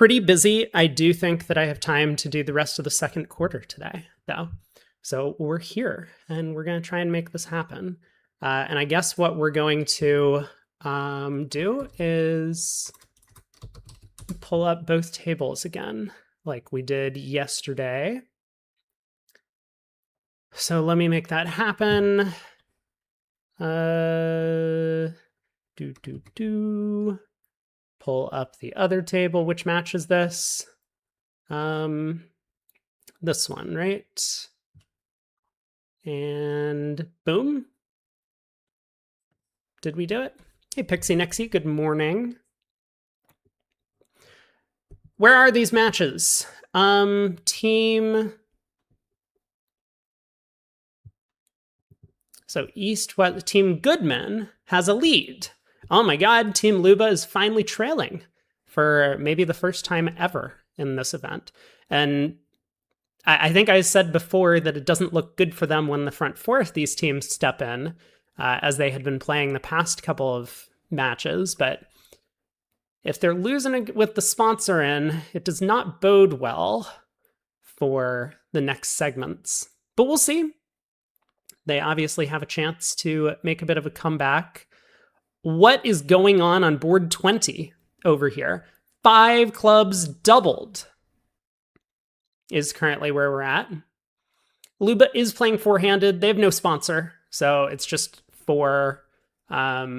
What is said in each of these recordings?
pretty busy. I do think that I have time to do the rest of the second quarter today, though. So we're here, and we're going to try and make this happen. And I guess what we're going to do is pull up both tables again, like we did yesterday. So let me make that happen. Pull up the other table, which matches this. This one, right? And boom. Did we do it? Hey, Pixie Nexie, good morning. Where are these matches? Team... So East, Team Goodman has a lead. Oh my god, Team Luba is finally trailing for maybe the first time ever in this event. And I think I said before that it doesn't look good for them when the front four of these teams step in, as they had been playing the past couple of matches. But if they're losing with the sponsor in, it does not bode well for the next segments. But we'll see. They obviously have a chance to make a bit of a comeback. What is going on board 20 over here? 5 clubs doubled is currently where we're at. Luba is playing four-handed. They have no sponsor, so it's just for... I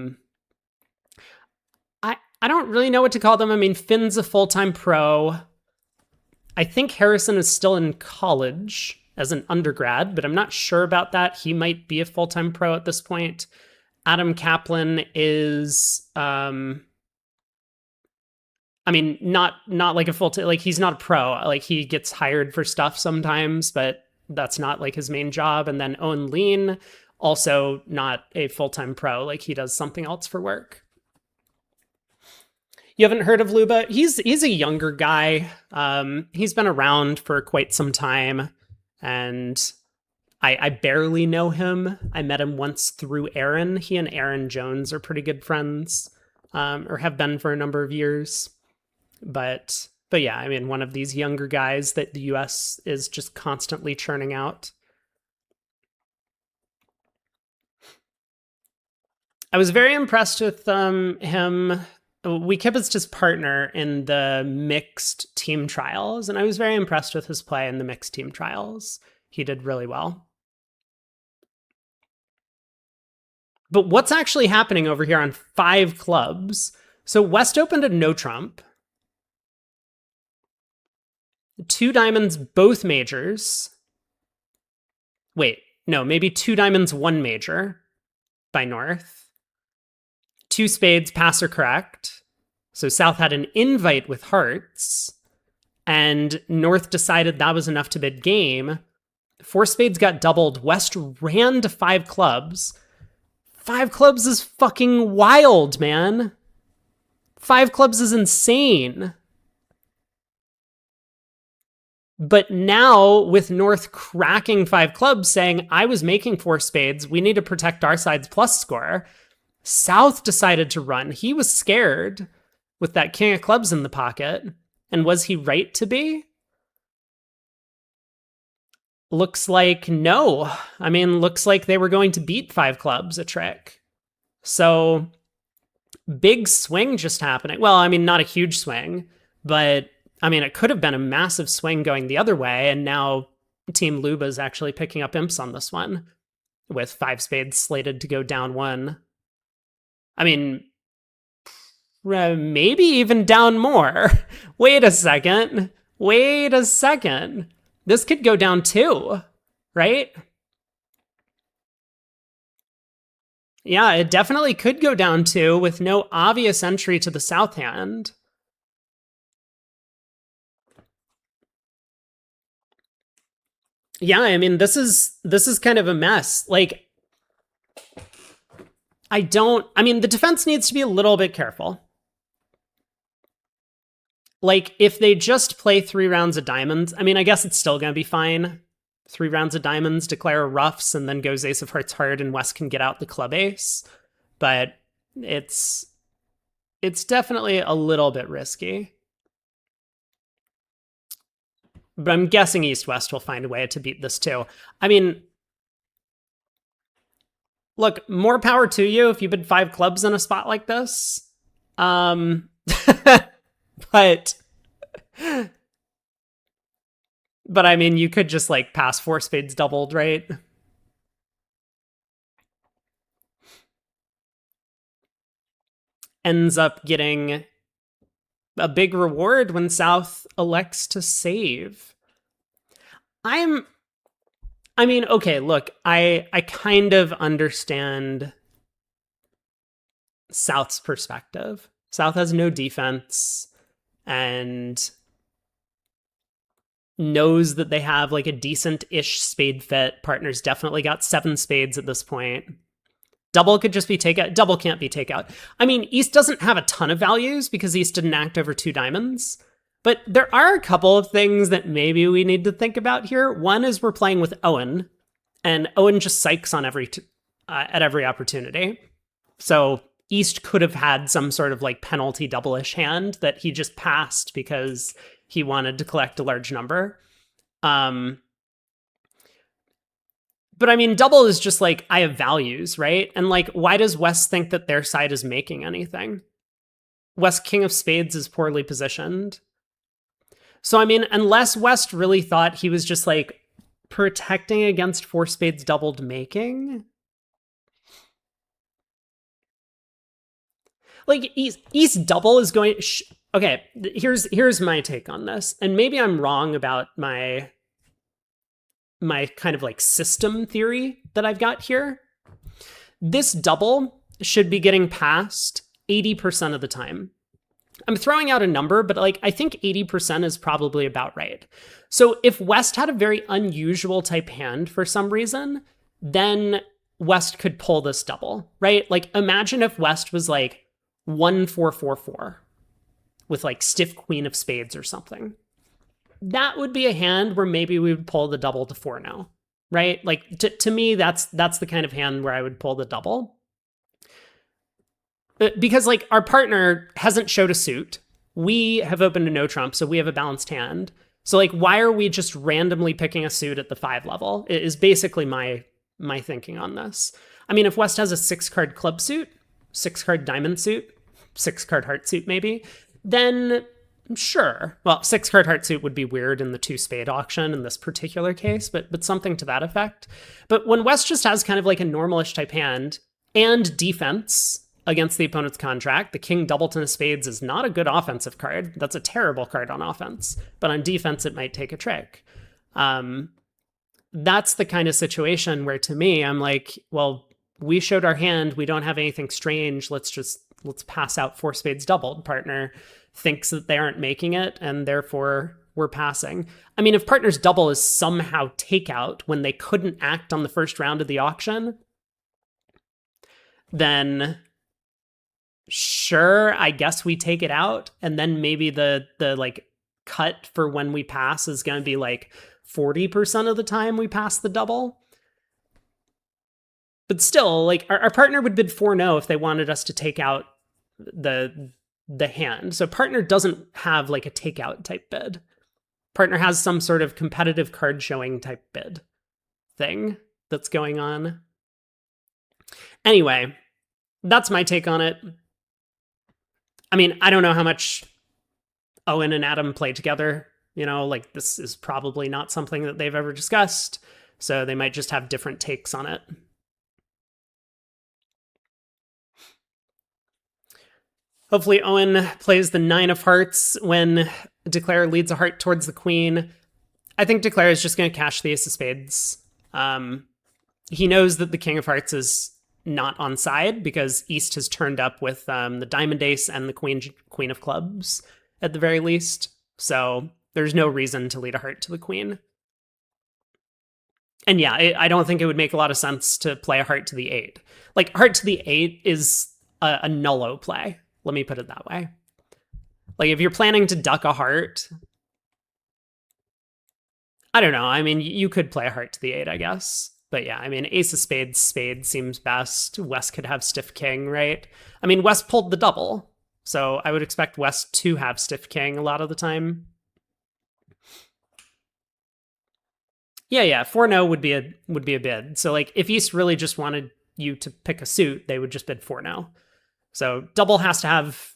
don't really know what to call them. I mean, Finn's a full-time pro. I think Harrison is still in college as an undergrad, but I'm not sure about that. He might be a full-time pro at this point. Adam Kaplan is, not like a full-time, like he's not a pro. Like he gets hired for stuff sometimes, but that's not like his main job. And then Owen Lean, also not a full-time pro. Like he does something else for work. You haven't heard of Luba? He's a younger guy. He's been around for quite some time. And I barely know him. I met him once through Aaron. He and Aaron Jones are pretty good friends, or have been for a number of years. But yeah, I mean, one of these younger guys that the US is just constantly churning out. I was very impressed with him. Weekip is his partner in the mixed team trials, and I was very impressed with his play in the mixed team trials. He did really well. But what's actually happening over here on 5 clubs? So West opened a no trump. 2 diamonds, both majors. Wait, no, maybe 2 diamonds, 1 major by North. 2 spades, pass or correct. So South had an invite with hearts, and North decided that was enough to bid game. 4 spades got doubled. West ran to 5 clubs. 5 clubs is fucking wild, man. 5 clubs is insane. But now, with North cracking 5 clubs, saying, I was making 4 spades, we need to protect our side's plus score, South decided to run. He was scared with that king of clubs in the pocket. And was he right to be? Looks like no. I mean, looks like they were going to beat 5 clubs a trick. So, big swing just happening. Well, I mean, not a huge swing, but I mean, it could have been a massive swing going the other way. And now Team Luba is actually picking up imps on this one with 5 spades slated to go down 1. I mean, maybe even down more. Wait a second. This could go down 2, right? Yeah, it definitely could go down 2 with no obvious entry to the south hand. Yeah, I mean, this is kind of a mess. Like, the defense needs to be a little bit careful. Like, if they just play 3 rounds of diamonds, I mean, I guess it's still going to be fine. 3 rounds of diamonds, declare roughs, and then goes ace of hearts hard, and West can get out the club ace. But it's definitely a little bit risky. But I'm guessing East-West will find a way to beat this too. I mean, look, more power to you if you bid 5 clubs in a spot like this. Um, but I mean, you could just like pass 4 spades doubled, right? Ends up getting a big reward when South elects to save. I mean, okay, look, I kind of understand South's perspective. South has no defense and knows that they have like a decent-ish spade fit. Partner's definitely got 7 spades at this point. Double could just be takeout. Double can't be takeout. I mean, East doesn't have a ton of values because East didn't act over 2 diamonds. But there are a couple of things that maybe we need to think about here. One is we're playing with Owen, and Owen just psychs on at every opportunity. So East could have had some sort of like penalty double-ish hand that he just passed because he wanted to collect a large number. But I mean, double is just like, I have values, right? And like, why does West think that their side is making anything? West King of Spades is poorly positioned. So, I mean, unless West really thought he was just like protecting against 4 spades doubled making. Like, East double is going... Okay, here's my take on this. And maybe I'm wrong about my kind of like system theory that I've got here. This double should be getting passed 80% of the time. I'm throwing out a number, but like I think 80% is probably about right. So if West had a very unusual type hand for some reason, then West could pull this double, right? Like imagine if West was like 1-4-4-4 with like stiff queen of spades or something. That would be a hand where maybe we would pull the double to 4-0, right? Like to me, that's the kind of hand where I would pull the double. Because like our partner hasn't showed a suit. We have opened a no trump, so we have a balanced hand. So like, why are we just randomly picking a suit at the 5 level? It is basically my thinking on this. I mean, if West has a 6-card club suit, 6-card diamond suit, 6-card heart suit maybe, then sure. Well, 6-card heart suit would be weird in the 2-spade auction in this particular case, but something to that effect. But when West just has kind of like a normalish type hand and defense against the opponent's contract, the king doubleton of spades is not a good offensive card. That's a terrible card on offense. But on defense, it might take a trick. That's the kind of situation where to me, I'm like, well, we showed our hand. We don't have anything strange. Let's pass out 4 spades doubled. Partner thinks that they aren't making it, and therefore we're passing. I mean, if partner's double is somehow takeout when they couldn't act on the first round of the auction, then sure, I guess we take it out, and then maybe the like cut for when we pass is going to be like 40% of the time we pass the double. But still, like our partner would bid 4-0 if they wanted us to take out the hand. So partner doesn't have like a takeout type bid. Partner has some sort of competitive card showing type bid thing that's going on. Anyway, that's my take on it. I mean, I don't know how much Owen and Adam play together. You know, like this is probably not something that they've ever discussed. So they might just have different takes on it. Hopefully Owen plays the 9 of hearts when Declare leads a heart towards the queen. I think Declare is just going to cash the ace of spades. He knows that the king of hearts is not on side because East has turned up with the diamond ace and the queen of clubs at the very least. So there's no reason to lead a heart to the queen. And yeah, I don't think it would make a lot of sense to play a heart to the 8. Like heart to the 8 is a nullo play. Let me put it that way. Like if you're planning to duck a heart, I don't know. I mean, you could play a heart to the 8, I guess. But yeah, I mean, ace of spades, spade seems best. West could have stiff king, right? I mean, West pulled the double. So I would expect West to have stiff king a lot of the time. Yeah, 4-no would be a bid. So like if East really just wanted you to pick a suit, they would just bid 4-no. So double has to have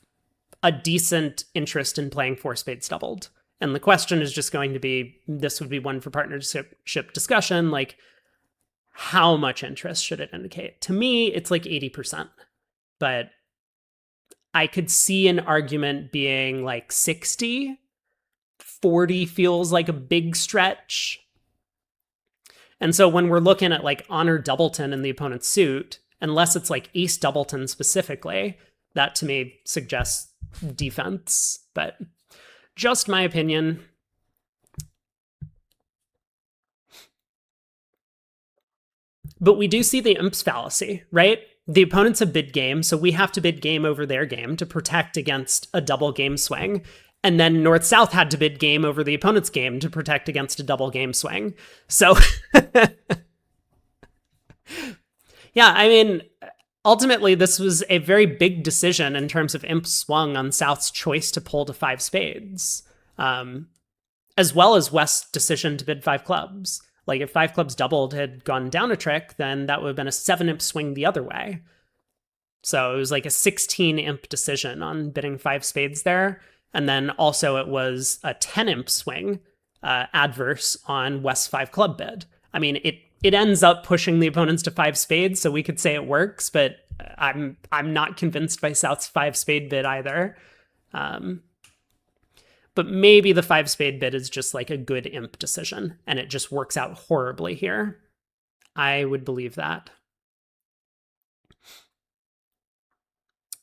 a decent interest in playing four spades doubled. And the question is just going to be, this would be one for partnership discussion, like how much interest should it indicate? To me, it's like 80%. But I could see an argument being like 60. 40 feels like a big stretch. And so when we're looking at like honor doubleton in the opponent's suit, unless it's like ace doubleton specifically, that to me suggests defense. But just my opinion. But we do see the imp's fallacy, right? The opponents have bid game, so we have to bid game over their game to protect against a double game swing. And then North-South had to bid game over the opponent's game to protect against a double game swing. So, yeah, I mean, ultimately, this was a very big decision in terms of imp swung on South's choice to pull to five spades, as well as West's decision to bid five clubs. Like if five clubs doubled had gone down a trick, then that would have been a 7-imp swing the other way. So it was like a 16-imp decision on bidding five spades there. And then also it was a 10-imp swing adverse on West's five club bid. I mean, it ends up pushing the opponents to five spades, so we could say it works, but I'm not convinced by South's five spade bid either. But maybe the five spade bid is just like a good imp decision, and it just works out horribly here. I would believe that.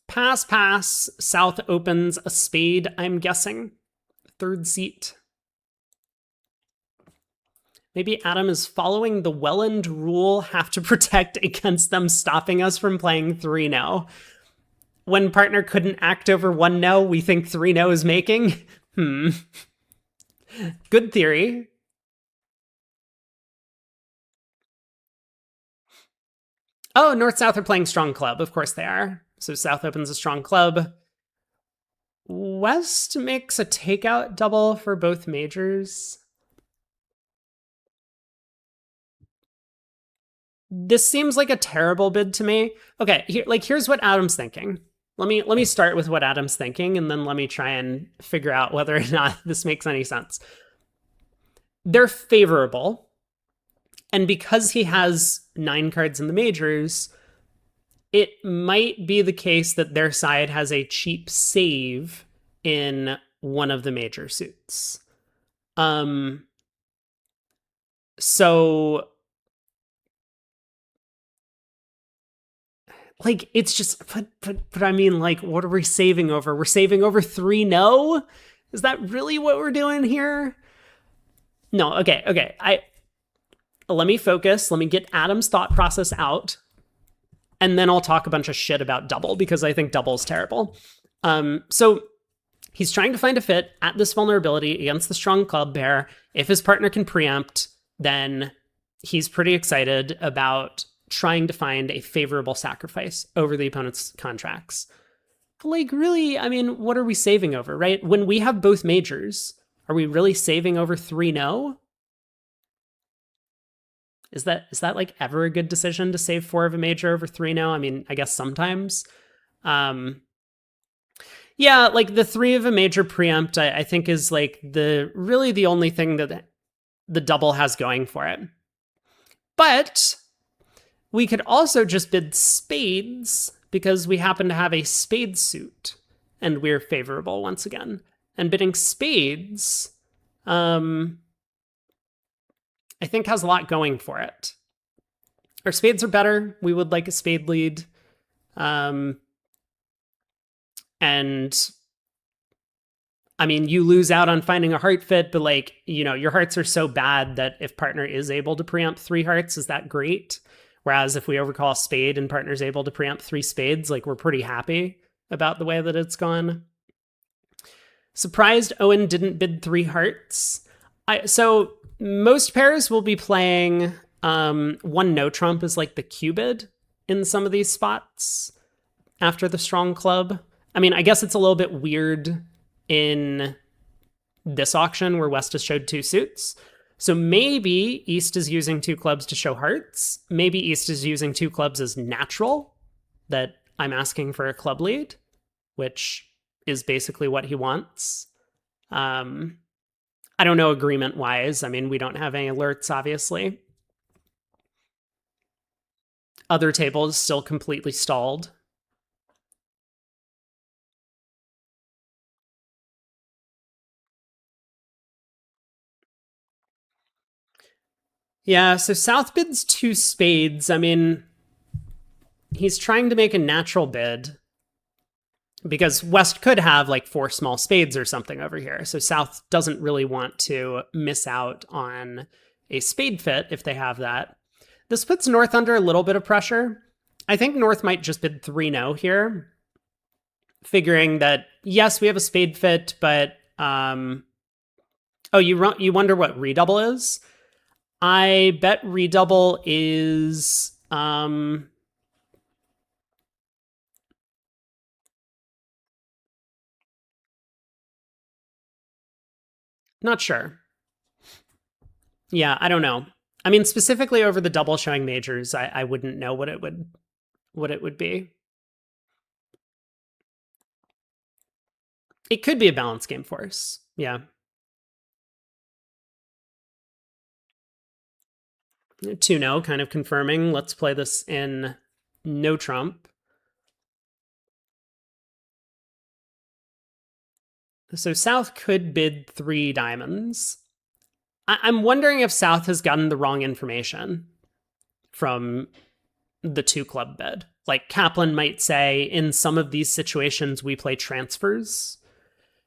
Pass. South opens a spade, I'm guessing. Third seat. Maybe Adam is following the Welland rule, have to protect against them stopping us from playing 3-no. When partner couldn't act over 1-no, we think 3-no is making. Good theory. Oh, North-South are playing strong club. Of course they are. So South opens a strong club. West makes a takeout double for both majors. This seems like a terrible bid to me. Okay, here's what Adam's thinking. Let me start with what Adam's thinking, and then let me try and figure out whether or not this makes any sense. They're favorable, and because he has 9 cards in the majors, it might be the case that their side has a cheap save in one of the major suits. So like, it's just, but I mean, like, what are we saving over? We're saving over 3-no? Is that really what we're doing here? No, okay. Let me focus. Let me get Adam's thought process out. And then I'll talk a bunch of shit about double, because I think double is terrible. So he's trying to find a fit at this vulnerability against the strong club pair. If his partner can preempt, then he's pretty excited about trying to find a favorable sacrifice over the opponent's contracts. Like, really, I mean, what are we saving over, right? When we have both majors, are we really saving over 3-no? Is that like ever a good decision to save 4 of a major over 3-no? I mean, I guess sometimes. Yeah, like the 3 of a major preempt, I think is like really the only thing that the double has going for it. But we could also just bid spades because we happen to have a spade suit and we're favorable once again. And bidding spades, I think has a lot going for it. Our spades are better. We would like a spade lead. And I mean, you lose out on finding a heart fit, but like, your hearts are so bad that if partner is able to preempt 3 hearts, is that great? Whereas if we overcall a spade and partner's able to preempt 3 spades, like, we're pretty happy about the way that it's gone. Surprised Owen didn't bid 3 hearts. So most pairs will be playing 1 no trump as like the Q bid in some of these spots after the strong club. I mean, I guess it's a little bit weird in this auction where West has showed 2 suits. So maybe East is using two clubs to show hearts. Maybe East is using two clubs as natural, that I'm asking for a club lead, which is basically what he wants. I don't know agreement wise. I mean, we don't have any alerts, obviously. Other tables still completely stalled. Yeah, so South bids two spades. I mean, he's trying to make a natural bid because West could have like four small spades or something over here. So South doesn't really want to miss out on a spade fit if they have that. This puts North under a little bit of pressure. I think North might just bid 3-0 here, figuring that, yes, we have a spade fit, but oh, you wonder what redouble is? I bet redouble is not sure. Yeah, I don't know. I mean, specifically over the double showing majors, I wouldn't know what it would be. It could be a balance game force. Yeah. 2-0, kind of confirming. Let's play this in no trump. So South could bid 3 diamonds. I'm wondering if South has gotten the wrong information from the 2 club bid. Like Kaplan might say, in some of these situations, we play transfers.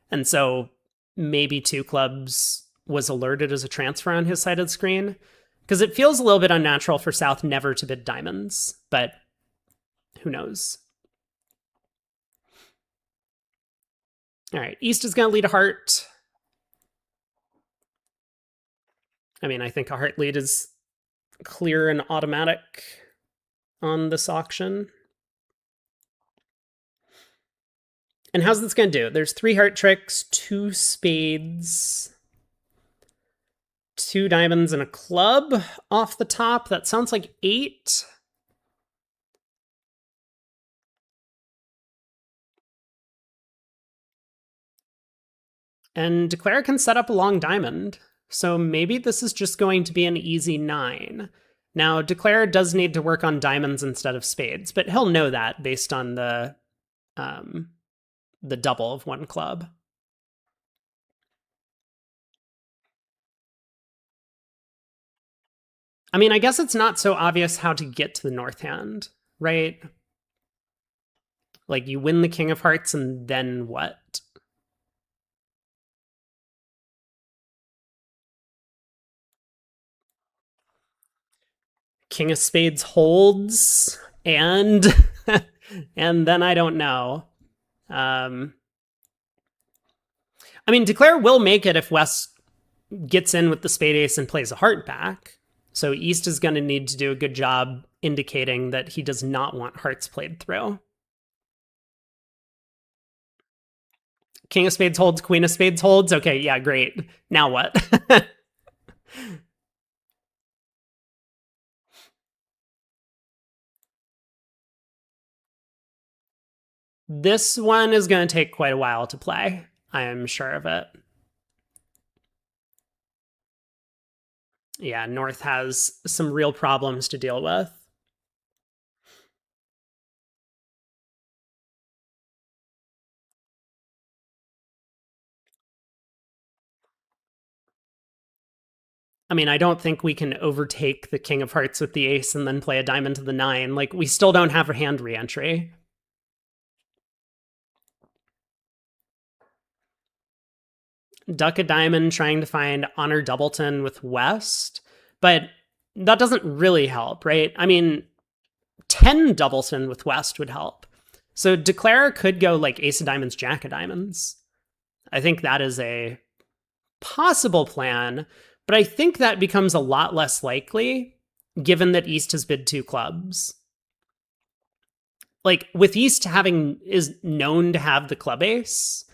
And so maybe 2 clubs was alerted as a transfer on his side of the screen. Because it feels a little bit unnatural for South never to bid diamonds, but who knows? All right, East is going to lead a heart. I mean, I think a heart lead is clear and automatic on this auction. And how's this going to do? There's 3 heart tricks, 2 spades, 2 diamonds, and a club off the top. That sounds like 8. And Declare can set up a long diamond. So maybe this is just going to be an easy 9. Now, Declare does need to work on diamonds instead of spades, but he'll know that based on the double of 1 club. I mean, I guess it's not so obvious how to get to the north hand, right? Like, you win the King of Hearts, and then what? King of Spades holds, and and then I don't know. I mean, Declare will make it if West gets in with the spade ace and plays a heart back. So East is going to need to do a good job indicating that he does not want hearts played through. King of Spades holds, Queen of Spades holds. Okay, yeah, great. Now what? This one is going to take quite a while to play. I am sure of it. Yeah, North has some real problems to deal with. I mean, I don't think we can overtake the King of Hearts with the ace and then play a diamond to the 9. Like, we still don't have a hand re-entry. Duck a diamond trying to find Honor Doubleton with West, but that doesn't really help, right? I mean, 10 Doubleton with West would help. So Declare could go like Ace of Diamonds, Jack of Diamonds. I think that is a possible plan, but I think that becomes a lot less likely given that East has bid 2 clubs. Like, with East is known to have the club ace,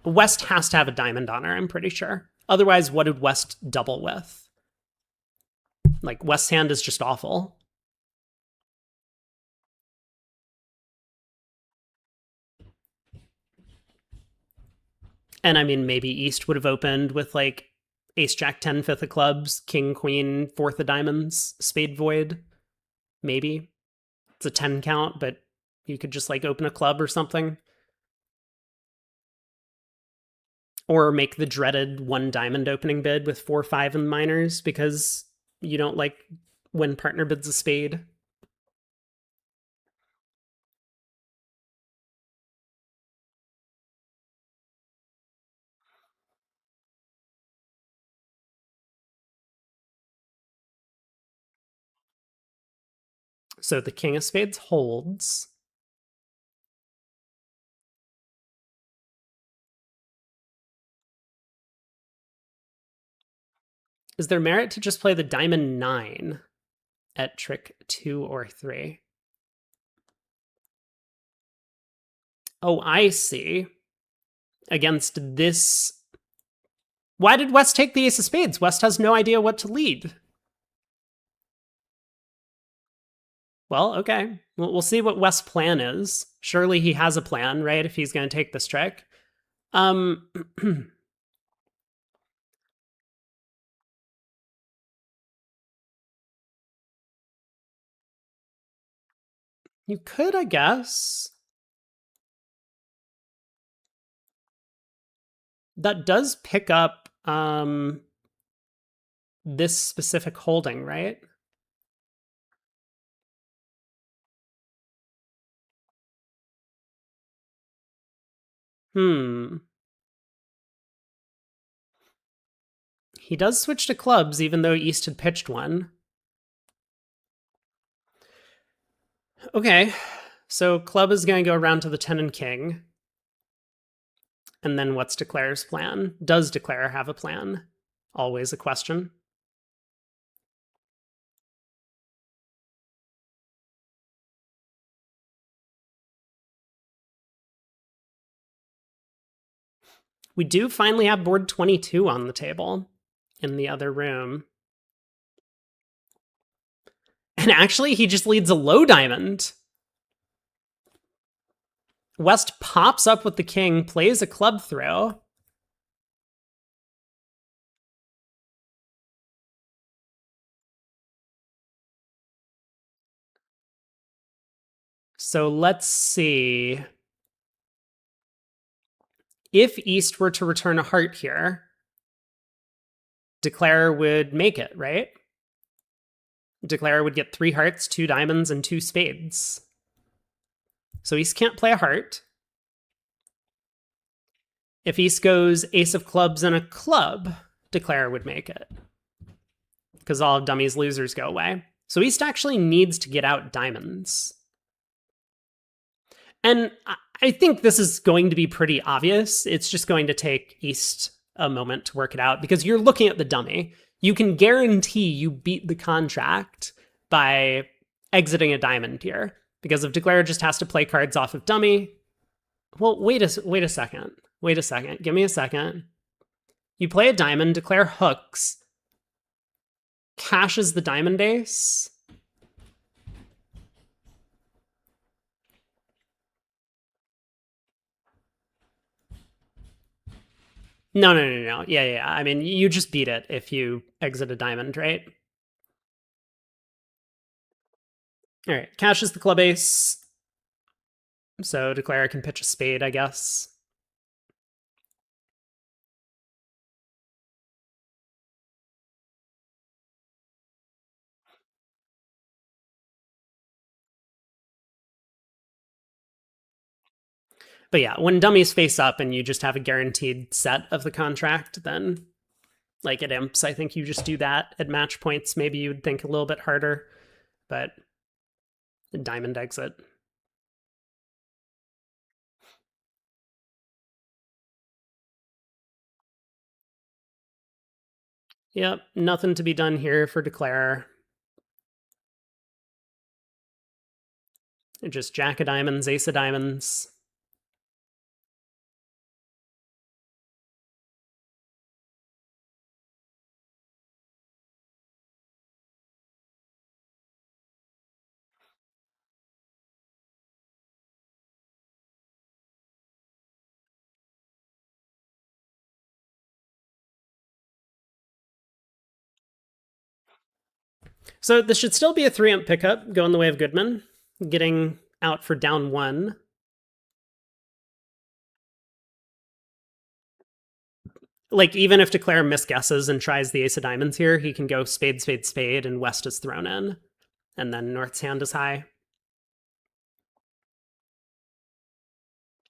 West has to have a diamond honor, I'm pretty sure. Otherwise, what did West double with? Like, West's hand is just awful. And I mean, maybe East would have opened with like ace, jack, 10, fifth of clubs, king, queen, fourth of diamonds, spade, void. Maybe. It's a 10 count, but you could just like open a club or something. Or make the dreaded one diamond opening bid with 4-5 in minors because you don't like when partner bids a spade. So the king of spades holds. Is there merit to just play the diamond 9 at trick 2 or 3? Oh, I see. Against this. Why did West take the ace of spades? West has no idea what to lead. Well, okay. We'll see what West's plan is. Surely he has a plan, right? If he's going to take this trick. You could, I guess. That does pick up this specific holding, right? He does switch to clubs, even though East had pitched one. Okay, so club is going to go around to the 10 and king. And then what's Declare's plan? Does Declare have a plan? Always a question. We do finally have board 22 on the table in the other room. And actually, he just leads a low diamond. West pops up with the king, plays a club throw. So let's see. If East were to return a heart here, Declare would make it, right? Declare would get 3 hearts, 2 diamonds, and 2 spades. So East can't play a heart. If East goes ace of clubs and a club, Declare would make it. Because all of Dummy's losers go away. So East actually needs to get out diamonds. And I think this is going to be pretty obvious. It's just going to take East a moment to work it out because you're looking at the dummy. You can guarantee you beat the contract by exiting a diamond here. Because if Declare just has to play cards off of dummy, well, wait a second. Wait a second. Give me a second. You play a diamond, Declare hooks, cashes the diamond ace. No. Yeah. I mean, you just beat it if you exit a diamond, right? All right, cashes the club ace. So Declare can pitch a spade, I guess. But yeah, when dummies face up and you just have a guaranteed set of the contract, then like at imps, I think you just do that. At match points, maybe you'd think a little bit harder, but the diamond exit. Yep, nothing to be done here for Declare. Just jack of diamonds, ace of diamonds. So this should still be a 3-ump pickup, going the way of Goodman, getting out for down 1. Like, even if Declare misguesses and tries the ace of diamonds here, he can go spade, spade, spade, and West is thrown in. And then North's hand is high.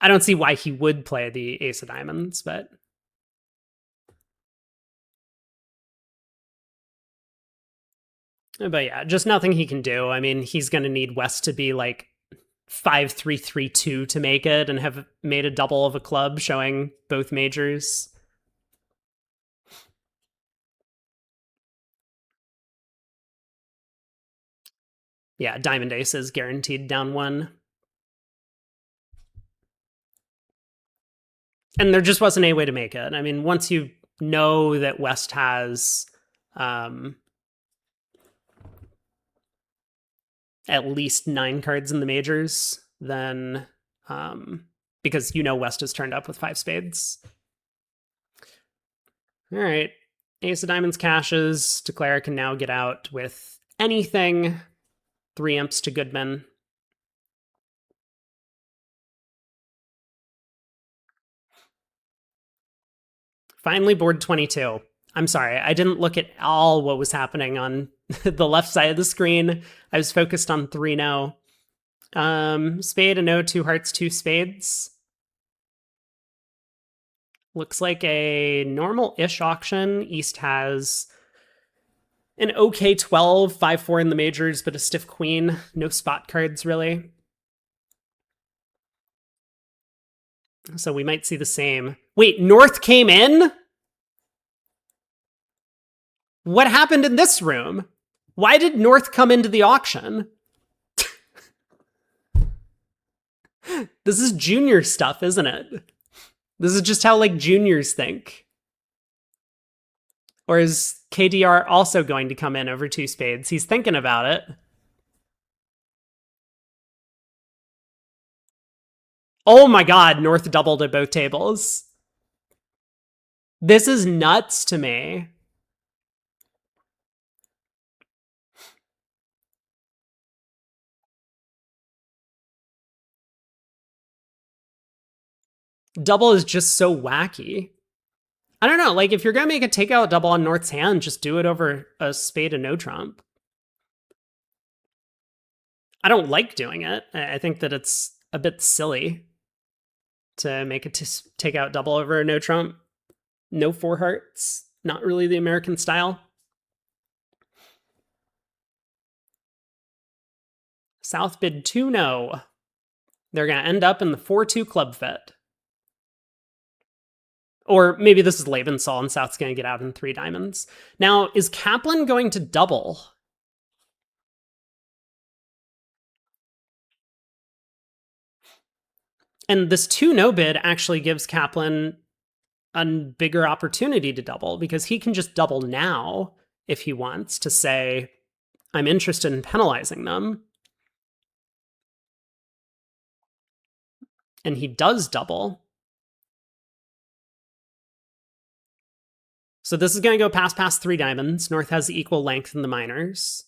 I don't see why he would play the ace of diamonds, but... But yeah, just nothing he can do. I mean, he's going to need West to be like 5-3-3-2 to make it and have made a double of a club showing both majors. Yeah, diamond ace is guaranteed down 1. And there just wasn't any way to make it. I mean, once you know that West has at least 9 cards in the majors, then because you know West is turned up with 5 spades. All right, ace of diamonds cashes. Declare can now get out with anything. 3 imps to Goodman. Finally, board 22. I'm sorry, I didn't look at all what was happening on the left side of the screen. I was focused on 3-0. Spade, a no, 2 hearts, 2 spades. Looks like a normal-ish auction. East has an okay 12, 5-4 in the majors, but a stiff queen. No spot cards, really. So we might see the same. Wait, North came in? What happened in this room? Why did North come into the auction? This is junior stuff, isn't it? This is just how, like, juniors think. Or is KDR also going to come in over 2 spades? He's thinking about it. Oh my god, North doubled at both tables. This is nuts to me. Double is just so wacky. I don't know, like, if you're going to make a takeout double on North's hand, just do it over a spade and no trump. I don't like doing it. I think that it's a bit silly to make a takeout double over a no trump. No 4 hearts. Not really the American style. South bid 2-no. They're going to end up in the 4-2 club fit. Or maybe this is Lebensal and South's going to get out in 3 diamonds. Now, is Kaplan going to double? And this 2-no bid actually gives Kaplan a bigger opportunity to double because he can just double now if he wants to say, I'm interested in penalizing them. And he does double. So this is going to go past 3 diamonds. North has the equal length in the minors.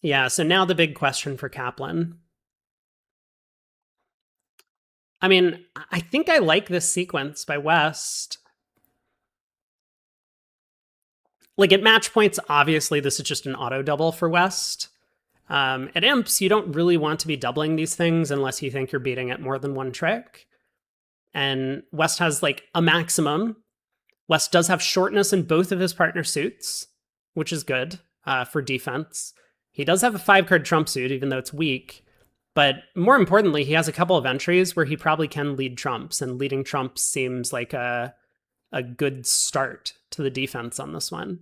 Yeah, so now the big question for Kaplan. I mean, I think I like this sequence by West. Like, at match points, obviously, this is just an auto double for West. At imps, you don't really want to be doubling these things unless you think you're beating at more than 1 trick. And West has, like, a maximum. West does have shortness in both of his partner suits, which is good for defense. He does have a 5-card trump suit, even though it's weak. But more importantly, he has a couple of entries where he probably can lead trumps, and leading trumps seems like a good start to the defense on this one.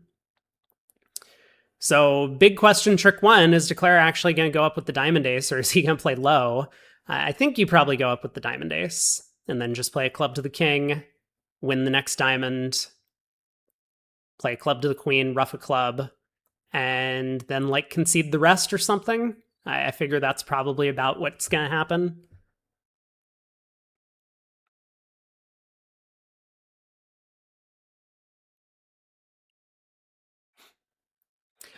So big question trick one, is Declare actually going to go up with the diamond ace, or is he going to play low? I think you probably go up with the diamond ace and then just play a club to the king, win the next diamond, play a club to the queen, ruff a club, and then like concede the rest or something. I figure that's probably about what's going to happen.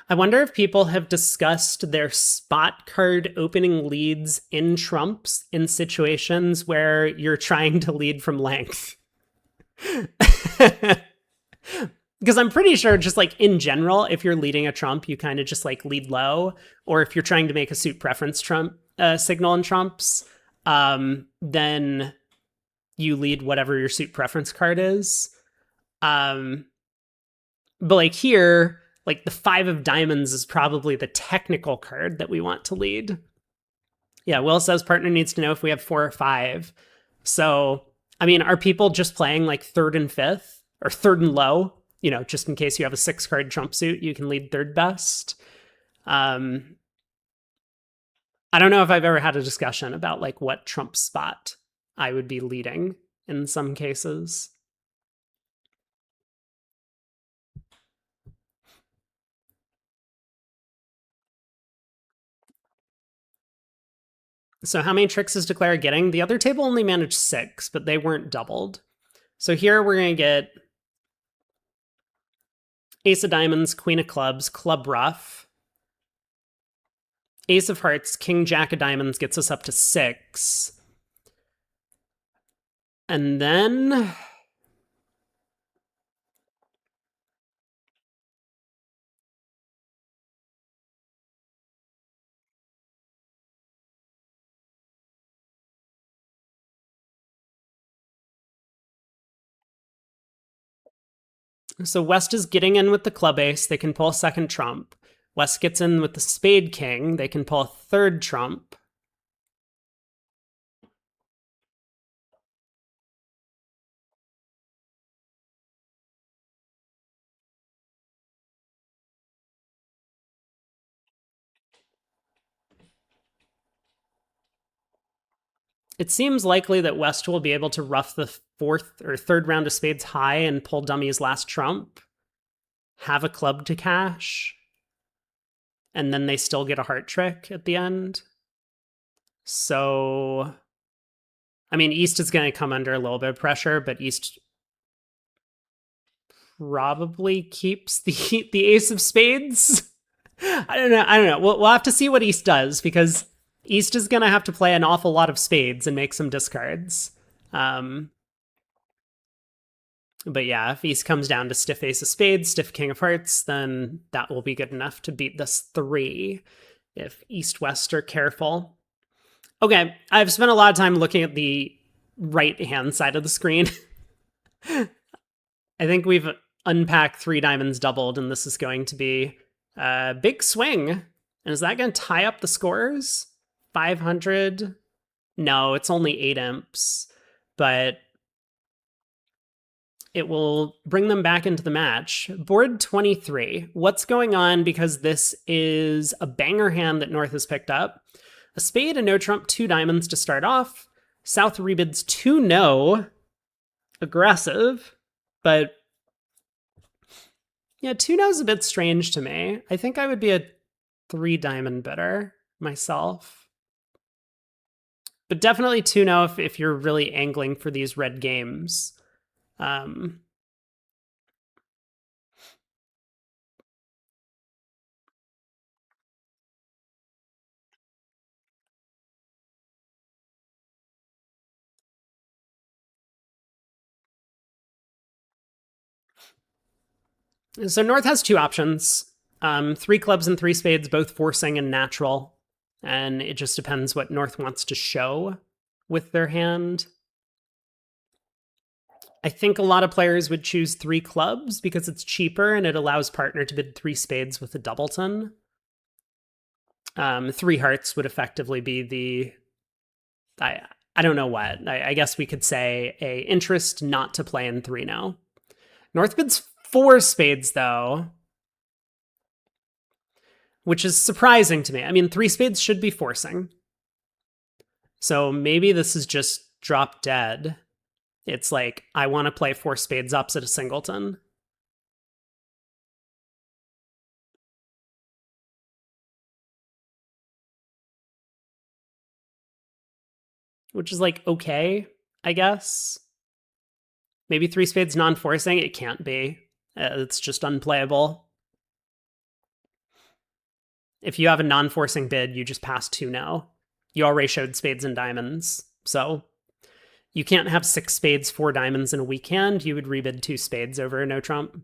I wonder if people have discussed their spot card opening leads in trumps in situations where you're trying to lead from length. Because I'm pretty sure, just like in general, if you're leading a trump, you kind of just like lead low. Or if you're trying to make a suit preference trump signal in trumps, then you lead whatever your suit preference card is. But like here, like the 5 of diamonds is probably the technical card that we want to lead. Yeah, Will says partner needs to know if we have 4 or 5. So, I mean, are people just playing like third and fifth or third and low? You know, just in case you have a 6 card trump suit, you can lead third best. I don't know if I've ever had a discussion about like what trump spot I would be leading in some cases. So how many tricks is Declare getting? The other table only managed 6, but they weren't doubled. So here we're going to get Ace of Diamonds, Queen of Clubs, Club Ruff. Ace of Hearts, King Jack of Diamonds gets us up to 6. And then so West is getting in with the club ace. They can pull a second trump. West gets in with the spade king. They can pull a third trump. It seems likely that West will be able to ruff the 4th or 3rd round of spades high and pull dummy's last trump, have a club to cash, and then they still get a heart trick at the end. So, I mean, East is going to come under a little bit of pressure, but East probably keeps the ace of spades. I don't know. We'll have to see what East does, because East is going to have to play an awful lot of spades and make some discards. But yeah, if East comes down to stiff ace of spades, stiff king of hearts, then that will be good enough to beat this 3 if East-West are careful. Okay, I've spent a lot of time looking at the right-hand side of the screen. I think we've unpacked 3 diamonds doubled, and this is going to be a big swing. And is that going to tie up the scores? 500? No, it's only 8 imps, but it will bring them back into the match. Board 23. What's going on? Because this is a banger hand that North has picked up. A spade, a no trump, 2 diamonds to start off. South rebids 2 no. Aggressive, but yeah, 2 no is a bit strange to me. I think I would be a 3 diamond bidder myself. But definitely 2 no if you're really angling for these red games. So North has 2 options. 3 clubs and 3 spades, both forcing and natural. And it just depends what North wants to show with their hand. I think a lot of players would choose 3 clubs because it's cheaper and it allows partner to bid 3 spades with a doubleton. 3 hearts would effectively be the... I don't know what. I guess we could say a interest not to play in 3 now. North bids 4 spades, though. which is surprising to me. I mean, three spades should be forcing. So maybe this is just drop dead. It's like, I want to play four spades opposite a singleton. Which is like, okay, I guess. Maybe three spades non-forcing. It can't be. It's just unplayable. If you have a non-forcing bid, you just pass 2-0. You already showed spades and diamonds. So you can't have six spades, four diamonds in a weak hand. You would rebid two spades over a no trump.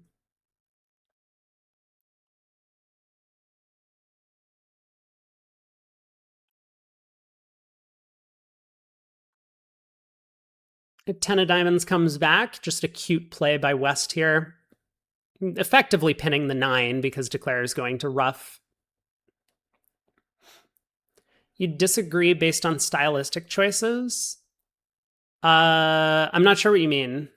A 10 of diamonds comes back. Just a cute play by West here. Effectively pinning the 9 because Declare is going to ruff. You disagree based on stylistic choices? I'm not sure what you mean.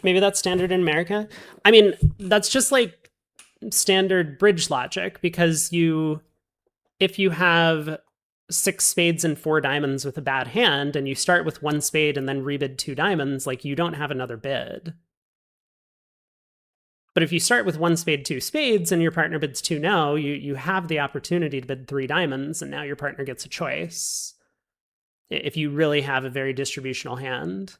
Maybe that's standard in America? I mean, that's just like standard bridge logic because if you have six spades and four diamonds with a bad hand and you start with one spade and then rebid two diamonds, like you don't have another bid. But if you start with one spade, two spades, and your partner bids 2-0, you have the opportunity to bid three diamonds, and now your partner gets a choice. If you really have a very distributional hand.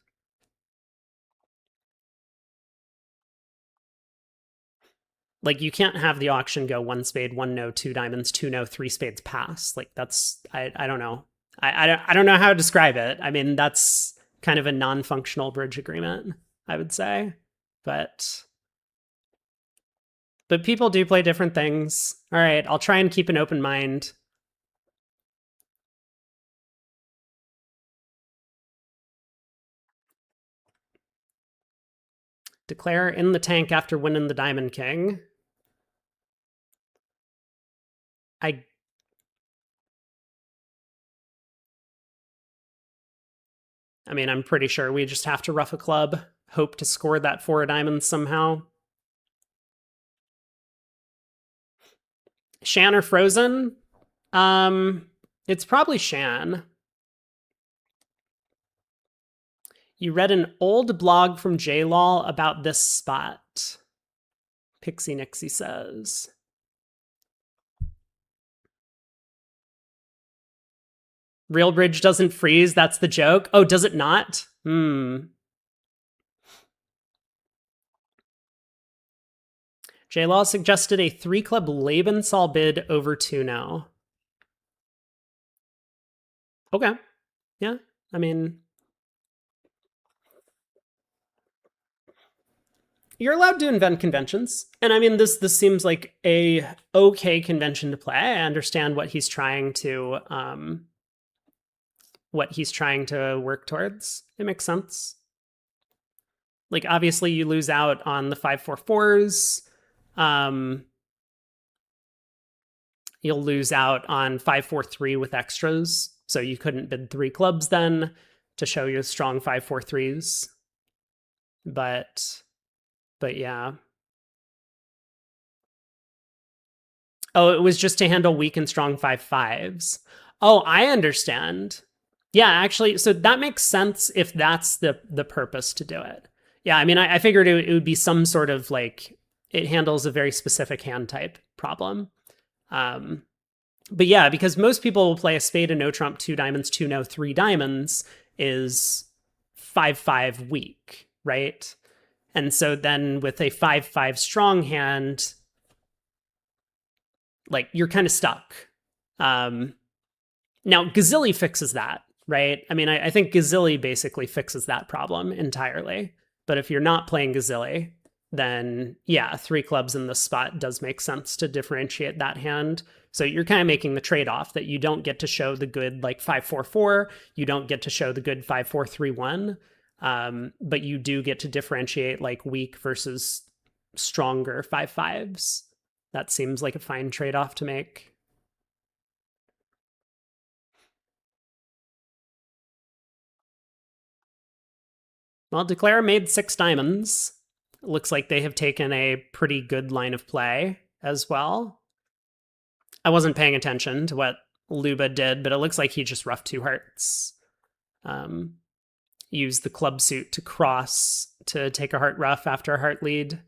Like you can't have the auction go one spade, one no, two diamonds, 2-0, three spades pass. Like that's I don't know. I don't know how to describe it. I mean, that's kind of a non-functional bridge agreement, I would say. But people do play different things. All right, I'll try and keep an open mind. Declare in the tank after winning the Diamond King. I mean, I'm pretty sure we just have to rough a club, hope to score that four of diamonds somehow. Shan or Frozen? It's probably Shan. You read an old blog from JLaw about this spot. Pixie Nixie says. Real bridge doesn't freeze, that's the joke. Oh, does it not? JLaw suggested a 3-club Lebensal bid over 2 now. Okay. Yeah, I mean, you're allowed to invent conventions. And I mean, this seems like a okay convention to play. I understand what he's trying to work towards. It makes sense. Like obviously you lose out on the 5-4-4s. You'll lose out on 5-4-3 with extras. So you couldn't bid 3 clubs then to show your strong 5-4-3s. But yeah. Oh, it was just to handle weak and strong 5-5s. Oh, I understand. Yeah, actually, so that makes sense if that's the purpose to do it. Yeah, I mean, I figured it would be some sort of like, it handles a very specific hand type problem. But yeah, because most people will play a spade, a no trump, 2 diamonds, 2-no, 3 diamonds is 5-5 weak, right? And so then with a 5-5 strong hand, like you're kind of stuck. Now Gazilli fixes that, right? I mean, I think Gazilli basically fixes that problem entirely. But if you're not playing Gazilli, then yeah, 3 clubs in this spot does make sense to differentiate that hand. So you're kind of making the trade-off that you don't get to show the good like 5-4-4, you don't get to show the good 5-4-3-1, but you do get to differentiate like weak versus stronger 5-5s. That seems like a fine trade-off to make. Well, Declare made 6 diamonds. Looks like they have taken a pretty good line of play as well. I wasn't paying attention to what Luba did, but it looks like he just roughed two hearts. Um, used the club suit to cross to take a heart rough after a heart lead.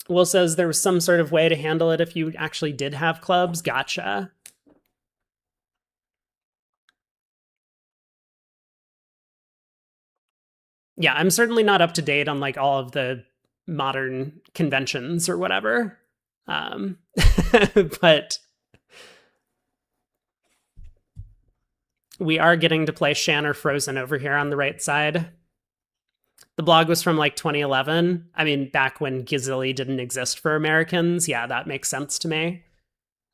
Will says there was some sort of way to handle it if you actually did have clubs. Gotcha. Yeah, I'm certainly not up to date on like all of the modern conventions or whatever. Um, but we are getting to play Shan or Frozen over here on the right side. The blog was from like 2011. I mean, back when Gazilli didn't exist for Americans. Yeah, that makes sense to me.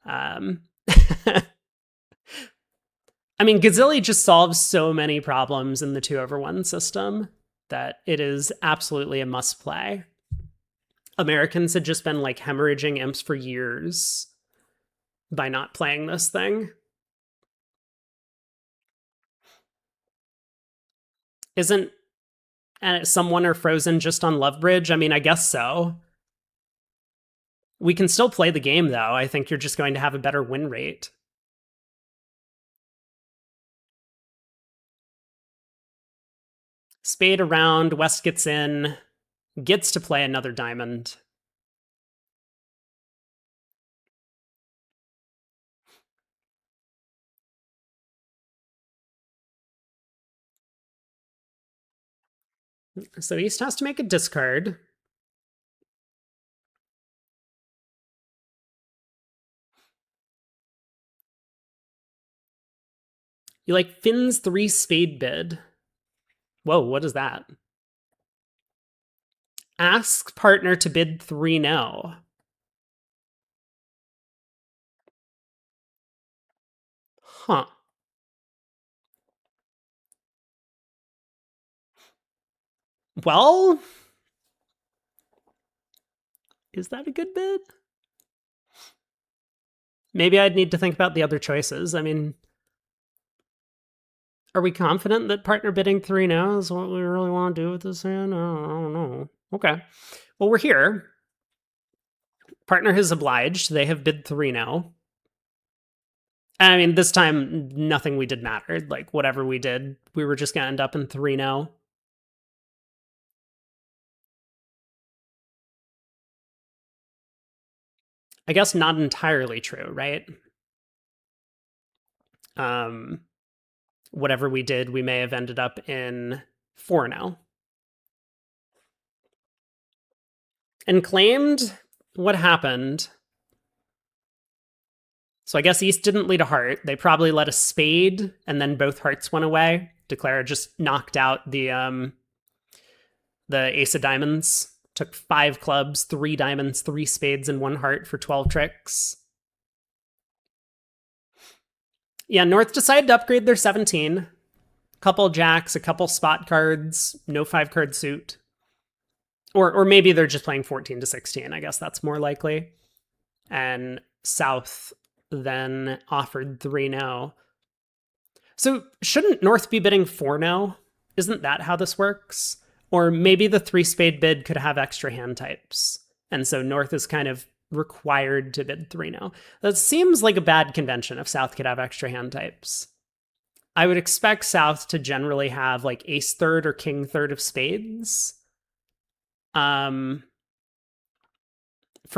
Um, I mean, Gazilli just solves so many problems in the 2/1 system that it is absolutely a must play. Americans had just been like hemorrhaging imps for years by not playing this thing. Isn't someone or Frozen just on Love Bridge? I mean, I guess so. We can still play the game, though. I think you're just going to have a better win rate. Spade around, West gets in, gets to play another diamond. So East has to make a discard. You like Finn's 3 spade bid. Whoa, what is that? Ask partner to bid 3 no. Huh. Well, is that a good bid? Maybe I'd need to think about the other choices. I mean, are we confident that partner bidding 3 no is what we really want to do with this hand? I don't know. Okay. Well, we're here. Partner has obliged. They have bid 3 no. I mean, this time, nothing we did mattered. Like, whatever we did, we were just going to end up in 3 no. I guess not entirely true, right? Whatever we did, we may have ended up in 4 no. And claimed, what happened? So I guess East didn't lead a heart. They probably led a spade, and then both hearts went away. Declara just knocked out the ace of diamonds. Took 5 clubs, 3 diamonds, 3 spades, and 1 heart for 12 tricks. Yeah, North decided to upgrade their 17. Couple jacks, a couple spot cards, no 5-card suit. Or maybe they're just playing 14 to 16. I guess that's more likely. And South then offered 3 no. So shouldn't North be bidding 4 no? Isn't that how this works? Or maybe the 3 spade bid could have extra hand types. And so North is kind of required to bid 3 no. That seems like a bad convention if South could have extra hand types. I would expect South to generally have like ace third or king third of spades for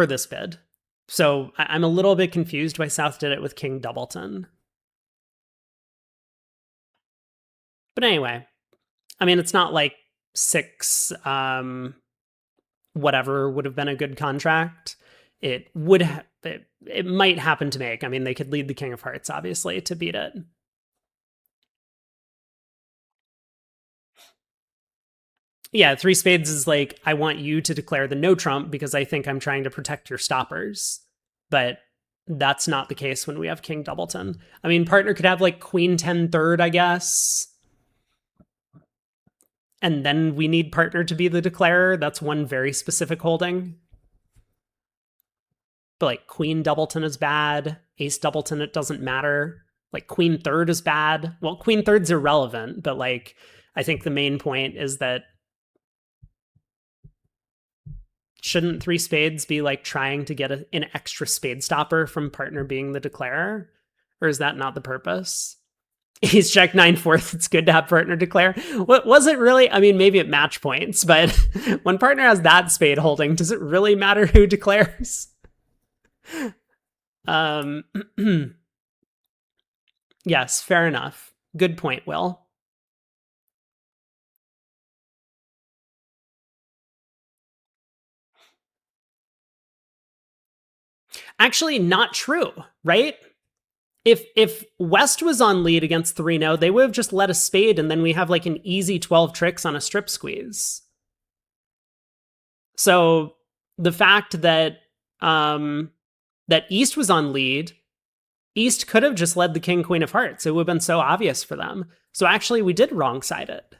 this bid. So I'm a little bit confused why South did it with king doubleton. But anyway, I mean, it's not like 6 whatever would have been a good contract. It would it might happen to make. I mean, they could lead the king of hearts, obviously, to beat it. Yeah, 3 spades is like, I want you to declare the no trump because I think I'm trying to protect your stoppers. But that's not the case when we have king doubleton. I mean, partner could have like queen 10 third, I guess. And then we need partner to be the declarer. That's one very specific holding. But like queen doubleton is bad. Ace doubleton, it doesn't matter. Like queen third is bad. Well, queen third's irrelevant, but like I think the main point is that Shouldn't three spades be like trying to get an extra spade stopper from partner being the declarer? Or is that not the purpose? He's checked 9/4. It's good to have partner declare. What was it really? I mean, maybe at match points, but when partner has that spade holding, does it really matter who declares? Um, yes, fair enough. Good point, Will. Actually, not true, right? If West was on lead against 3-0, they would have just let a spade and then we have like an easy 12 tricks on a strip squeeze. So the fact that that East was on lead, East could have just led the king queen of hearts. It would have been so obvious for them. So actually we did wrong side it.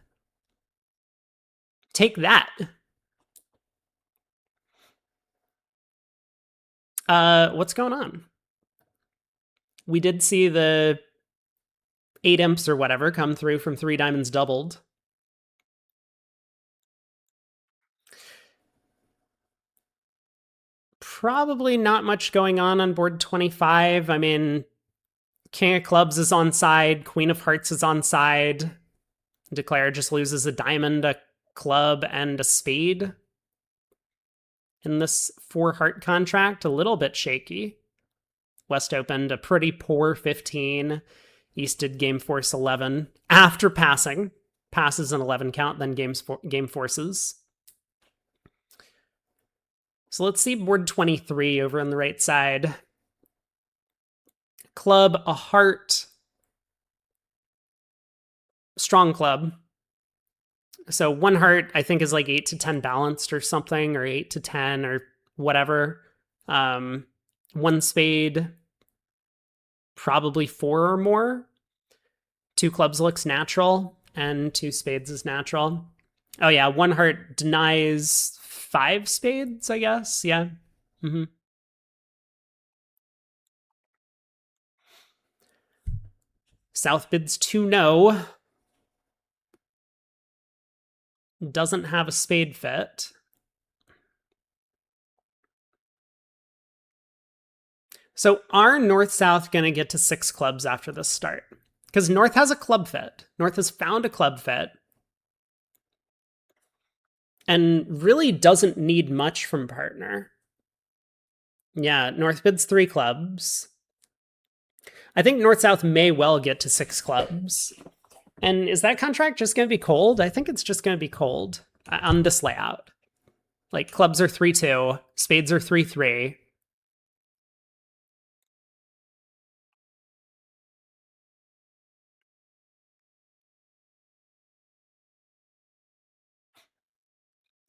Take that. What's going on? We did see the 8 imps or whatever come through from 3 diamonds doubled. Probably not much going on board 25. I mean, king of clubs is on side, queen of hearts is on side. Declare just loses a diamond, a club, and a spade. In this 4 heart contract, a little bit shaky. West opened a pretty poor 15. East did game force 11 after passing. Passes an 11 count, then game forces. So let's see board 23 over on the right side. Club, a heart, strong club. So 1 heart, I think, is like 8 to 10 balanced or something, or 8 to 10 or whatever. 1 spade, probably 4 or more. 2 clubs looks natural, and 2 spades is natural. Oh yeah, 1 heart denies 5 spades, I guess. Yeah. Mm-hmm. South bids 2-no. Doesn't have a spade fit. So are North-South going to get to 6 clubs after this start? Because North has a club fit. North has found a club fit. And really doesn't need much from partner. Yeah, North bids 3 clubs. I think North-South may well get to 6 clubs. And is that contract just going to be cold? I think it's just going to be cold on this layout. Like clubs are 3-2, spades are 3-3.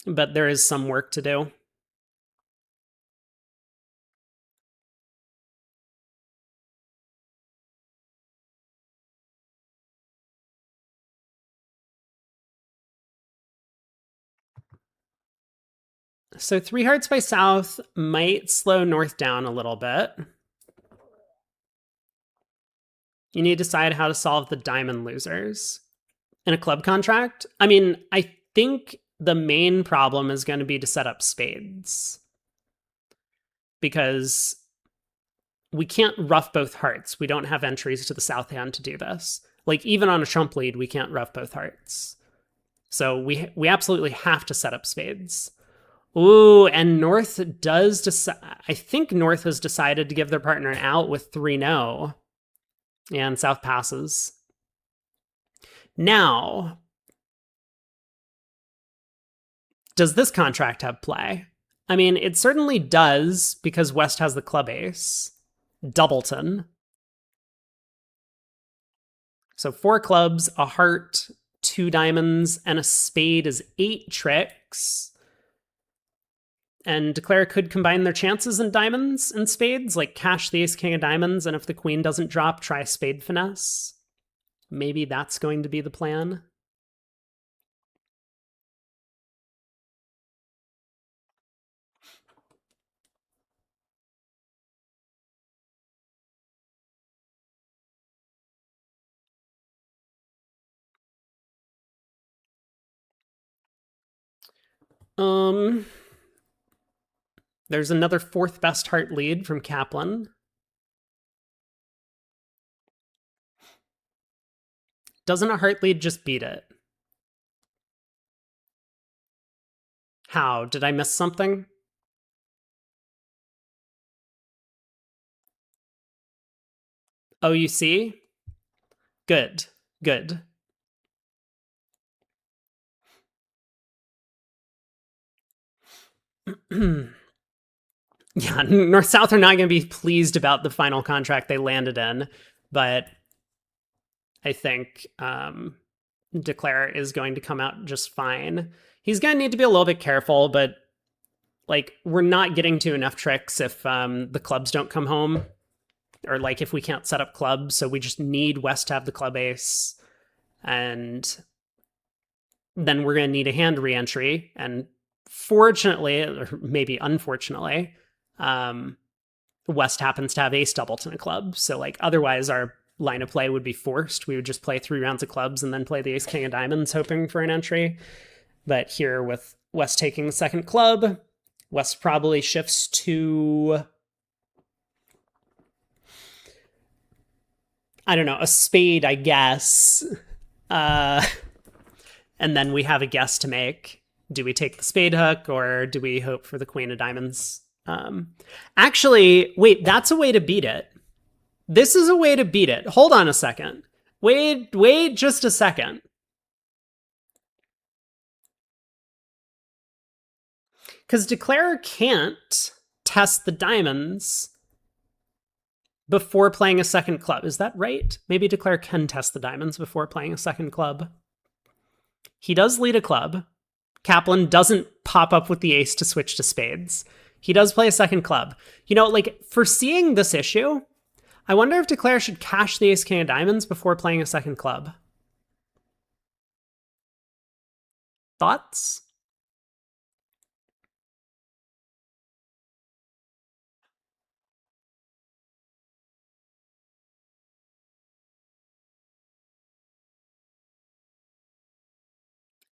But there is some work to do. So 3 hearts by South might slow North down a little bit. You need to decide how to solve the diamond losers. In a club contract, I mean, I think the main problem is going to be to set up spades. Because we can't ruff both hearts. We don't have entries to the south hand to do this. Like, even on a trump lead, we can't ruff both hearts. So we absolutely have to set up spades. Ooh, and North does decide. I think North has decided to give their partner an out with 3-no. And South passes. Now, does this contract have play? I mean, it certainly does because West has the club ace. Doubleton. So 4 clubs, a heart, 2 diamonds, and a spade is 8 tricks. And Declare could combine their chances in diamonds and spades, like cash the ace king of diamonds, and if the queen doesn't drop, try spade finesse. Maybe that's going to be the plan. Um, There's another fourth best heart lead from Kaplan. Doesn't a heart lead just beat it? How? Did I miss something? Oh, you see? Good. Good. Yeah, North South are not going to be pleased about the final contract they landed in, but I think Declare is going to come out just fine. He's going to need to be a little bit careful, but like we're not getting to enough tricks if the clubs don't come home, or like if we can't set up clubs. So we just need West to have the club ace, and then we're going to need a hand reentry. And fortunately, or maybe unfortunately, West happens to have ace doubleton a club. So like otherwise our line of play would be forced. We would just play 3 rounds of clubs and then play the ace king of diamonds, hoping for an entry. But here with West taking the second club, West probably shifts to, I don't know, a spade, I guess. And then we have a guess to make. Do we take the spade hook or do we hope for the queen of diamonds? Actually, wait, that's a way to beat it. This is a way to beat it. Hold on a second. Wait just a second. Because Declare can't test the diamonds before playing a second club. Is that right? Maybe Declare can test the diamonds before playing a second club. He does lead a club. Kaplan doesn't pop up with the ace to switch to spades. He does play a second club. You know, like, foreseeing this issue, I wonder if Declare should cash the ace king of diamonds before playing a second club. Thoughts?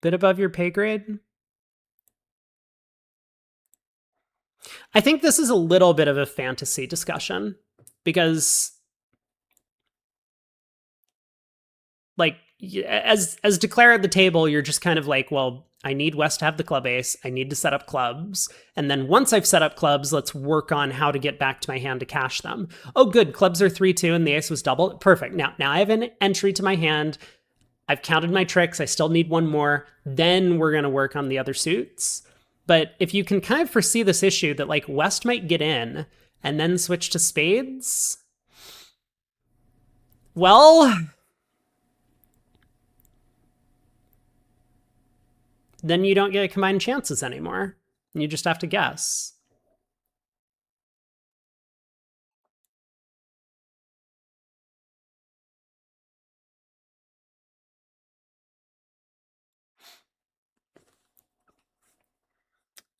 Bit above your pay grade? I think this is a little bit of a fantasy discussion because, like, as Declare at the table, you're just kind of like, well, I need West to have the club ace. I need to set up clubs. And then once I've set up clubs, let's work on how to get back to my hand to cash them. Oh, good. Clubs are 3-2 and the ace was double. Perfect. Now I have an entry to my hand. I've counted my tricks. I still need one more. Then we're going to work on the other suits. But if you can kind of foresee this issue that like West might get in and then switch to spades, well, then you don't get combined chances anymore. You just have to guess.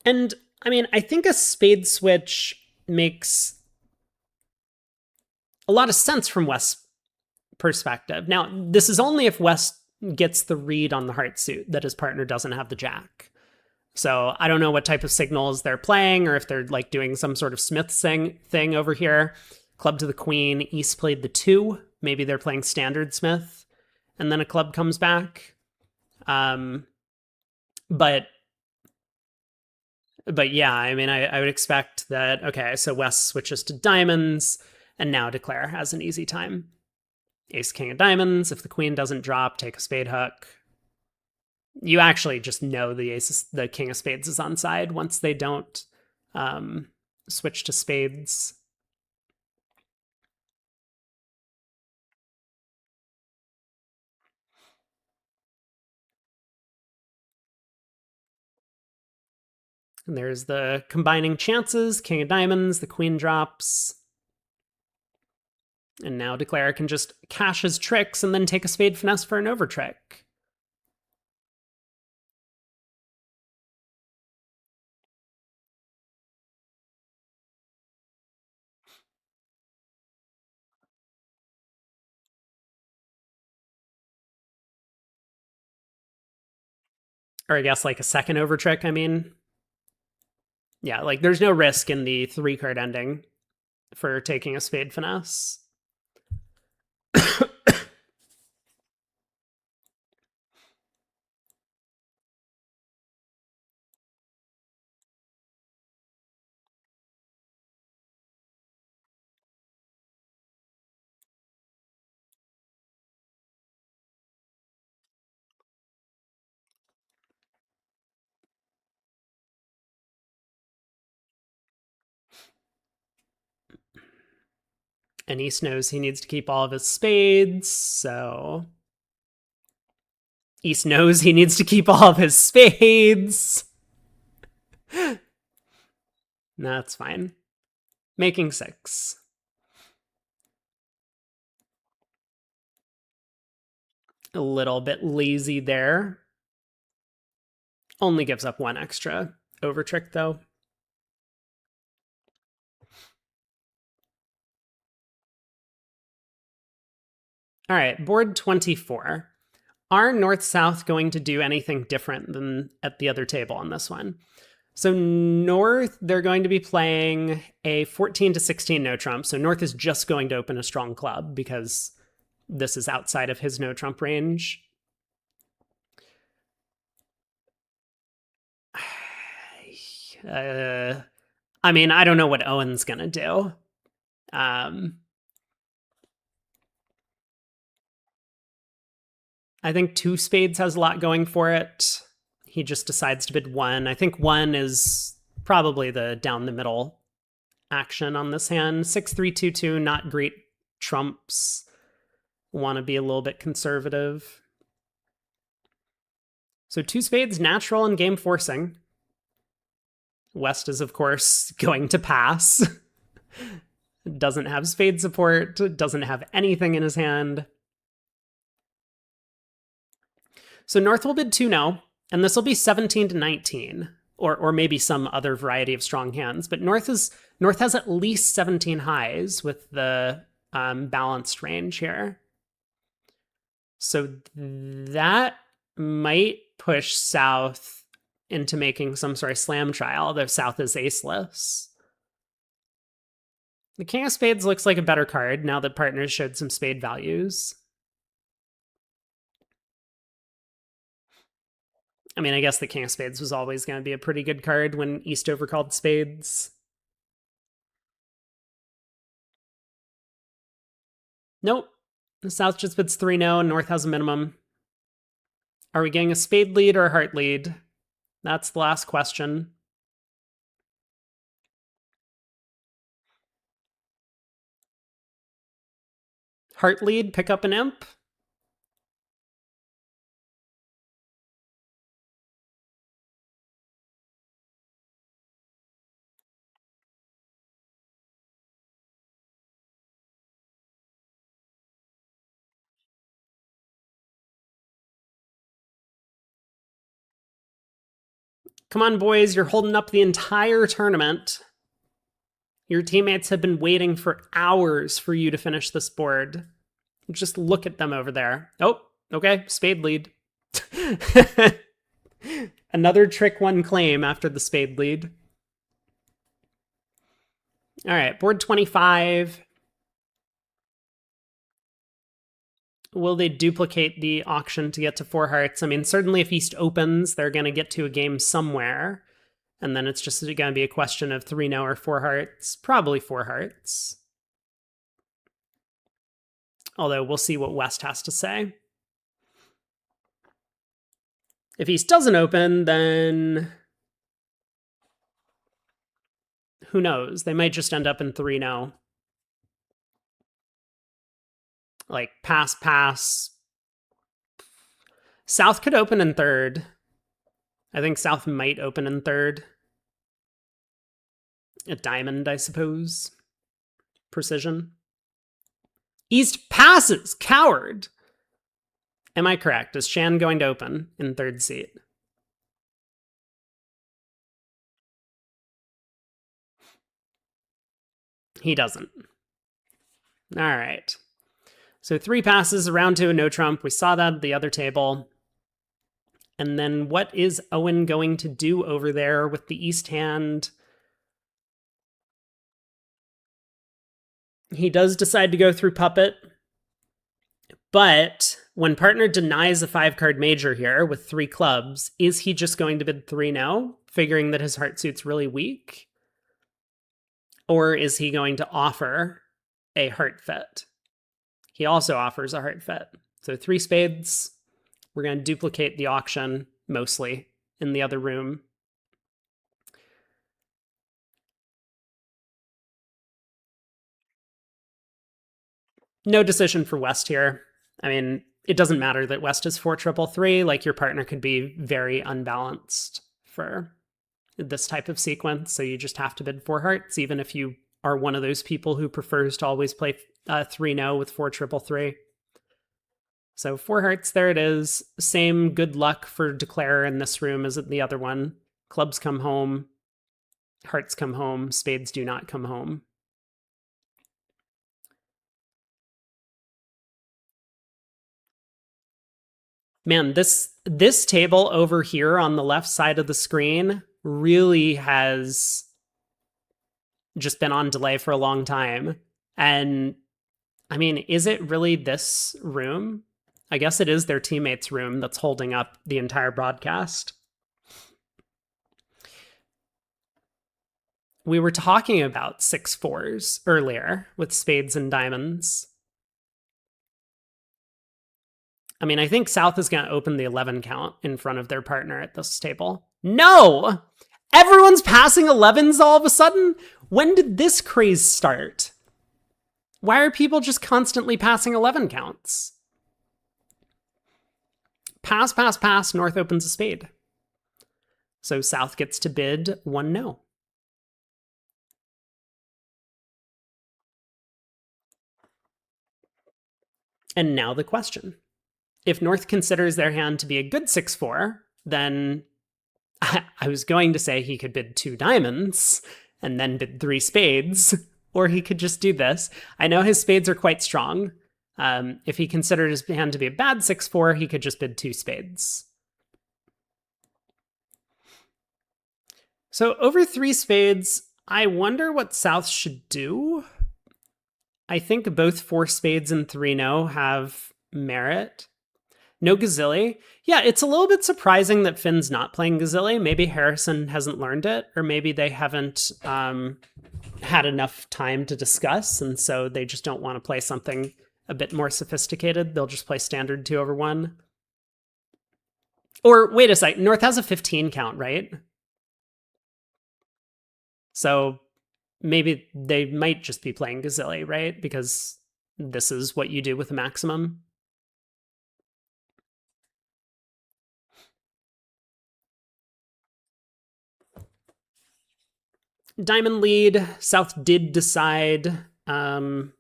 And I mean, I think a spade switch makes a lot of sense from West's perspective. Now, this is only if West gets the read on the heart suit that his partner doesn't have the jack. So I don't know what type of signals they're playing or if they're like doing some sort of Smith thing over here. Club to the queen, East played the 2. Maybe they're playing standard Smith and then a club comes back. But yeah, I mean, I would expect that, okay, so West switches to diamonds, and now Declare has an easy time. Ace, king of diamonds. If the queen doesn't drop, take a spade hook. You actually just know the king of spades is on side once they don't switch to spades. And there's the combining chances, king of diamonds, the queen drops. And now Declare can just cash his tricks and then take a spade finesse for an over trick. Or I guess like a second over trick, I mean. Yeah, like there's no risk in the 3-card ending for taking a spade finesse. And East knows he needs to keep all of his spades, so East knows he needs to keep all of his spades. That's fine. Making 6. A little bit lazy there. Only gives up 1 extra over trick, though. All right, board 24. Are North-South going to do anything different than at the other table on this one? So North, they're going to be playing a 14 to 16 no trump. So North is just going to open a strong club because this is outside of his no trump range. I mean, I don't know what Owen's going to do. I think 2 spades has a lot going for it. He just decides to bid 1. I think 1 is probably the down the middle action on this hand. 6-3-2-2, not great trumps. Want to be a little bit conservative. So 2 spades, natural and game forcing. West is, of course, going to pass. Doesn't have spade support, doesn't have anything in his hand. So North will bid 2 no, and this will be 17 to 19, or maybe some other variety of strong hands. But North has at least 17 highs with the balanced range here. So that might push South into making some sort of slam trial, though South is aceless. The King of Spades looks like a better card now that partners showed some spade values. I mean, I guess the King of Spades was always going to be a pretty good card when East overcalled spades. Nope. The South just bids 3 no and North has a minimum. Are we getting a spade lead or a heart lead? That's the last question. Heart lead, pick up an imp. Come on, boys, you're holding up the entire tournament. Your teammates have been waiting for hours for you to finish this board. Just look at them over there. Oh, okay, spade lead. Another trick 1 claim after the spade lead. All right, board 25. Will they duplicate the auction to get to 4 hearts? I mean, certainly if East opens, they're going to get to a game somewhere. And then it's just going to be a question of 3 no or 4 hearts. Probably 4 hearts. Although we'll see what West has to say. If East doesn't open, then who knows? They might just end up in 3 no. Like pass, pass. South could open in 3rd. I think South might open in 3rd. A diamond, I suppose. Precision. East passes! Coward! Am I correct? Is Shan going to open in 3rd seat? He doesn't. All right. So 3 passes, around to a no trump. We saw that at the other table. And then what is Owen going to do over there with the East hand? He does decide to go through puppet, but when partner denies a 5-card major here with 3 clubs, is he just going to bid 3 no, figuring that his heart suit's really weak? Or is he going to offer a heart fit? He also offers a heart fit. So 3 spades. We're going to duplicate the auction mostly in the other room. No decision for West here. I mean, it doesn't matter that West is 4-3-3. Like, your partner could be very unbalanced for this type of sequence. So you just have to bid 4 hearts, even if you are one of those people who prefers to always play 3 no with 4-3-3. So 4 hearts, there it is. Same good luck for declare in this room as in the other one. Clubs come home, hearts come home, spades do not come home. Man, this table over here on the left side of the screen really has just been on delay for a long time. And I mean, is it really this room? I guess it is their teammates' room that's holding up the entire broadcast. We were talking about 6-4s earlier with spades and diamonds. I mean, I think South is going to open the 11 count in front of their partner at this table. No! Everyone's passing 11s all of a sudden? When did this craze start? Why are people just constantly passing 11 counts? Pass, pass, pass, North opens a spade. So South gets to bid 1 no. And now the question. If North considers their hand to be a good 6-4, then I was going to say he could bid 2 diamonds and then bid 3 spades, or he could just do this. I know his spades are quite strong. If he considered his hand to be a bad 6-4, he could just bid 2 spades. So over 3 spades, I wonder what South should do. I think both 4 spades and 3 no have merit. No Gazilli. Yeah, it's a little bit surprising that Finn's not playing Gazilli. Maybe Harrison hasn't learned it, or maybe they haven't had enough time to discuss, and so they just don't want to play something a bit more sophisticated. They'll just play standard 2/1. Or wait a sec, North has a 15 count, right? So maybe they might just be playing Gazilli, right? Because this is what you do with a maximum. Diamond lead. South did decide to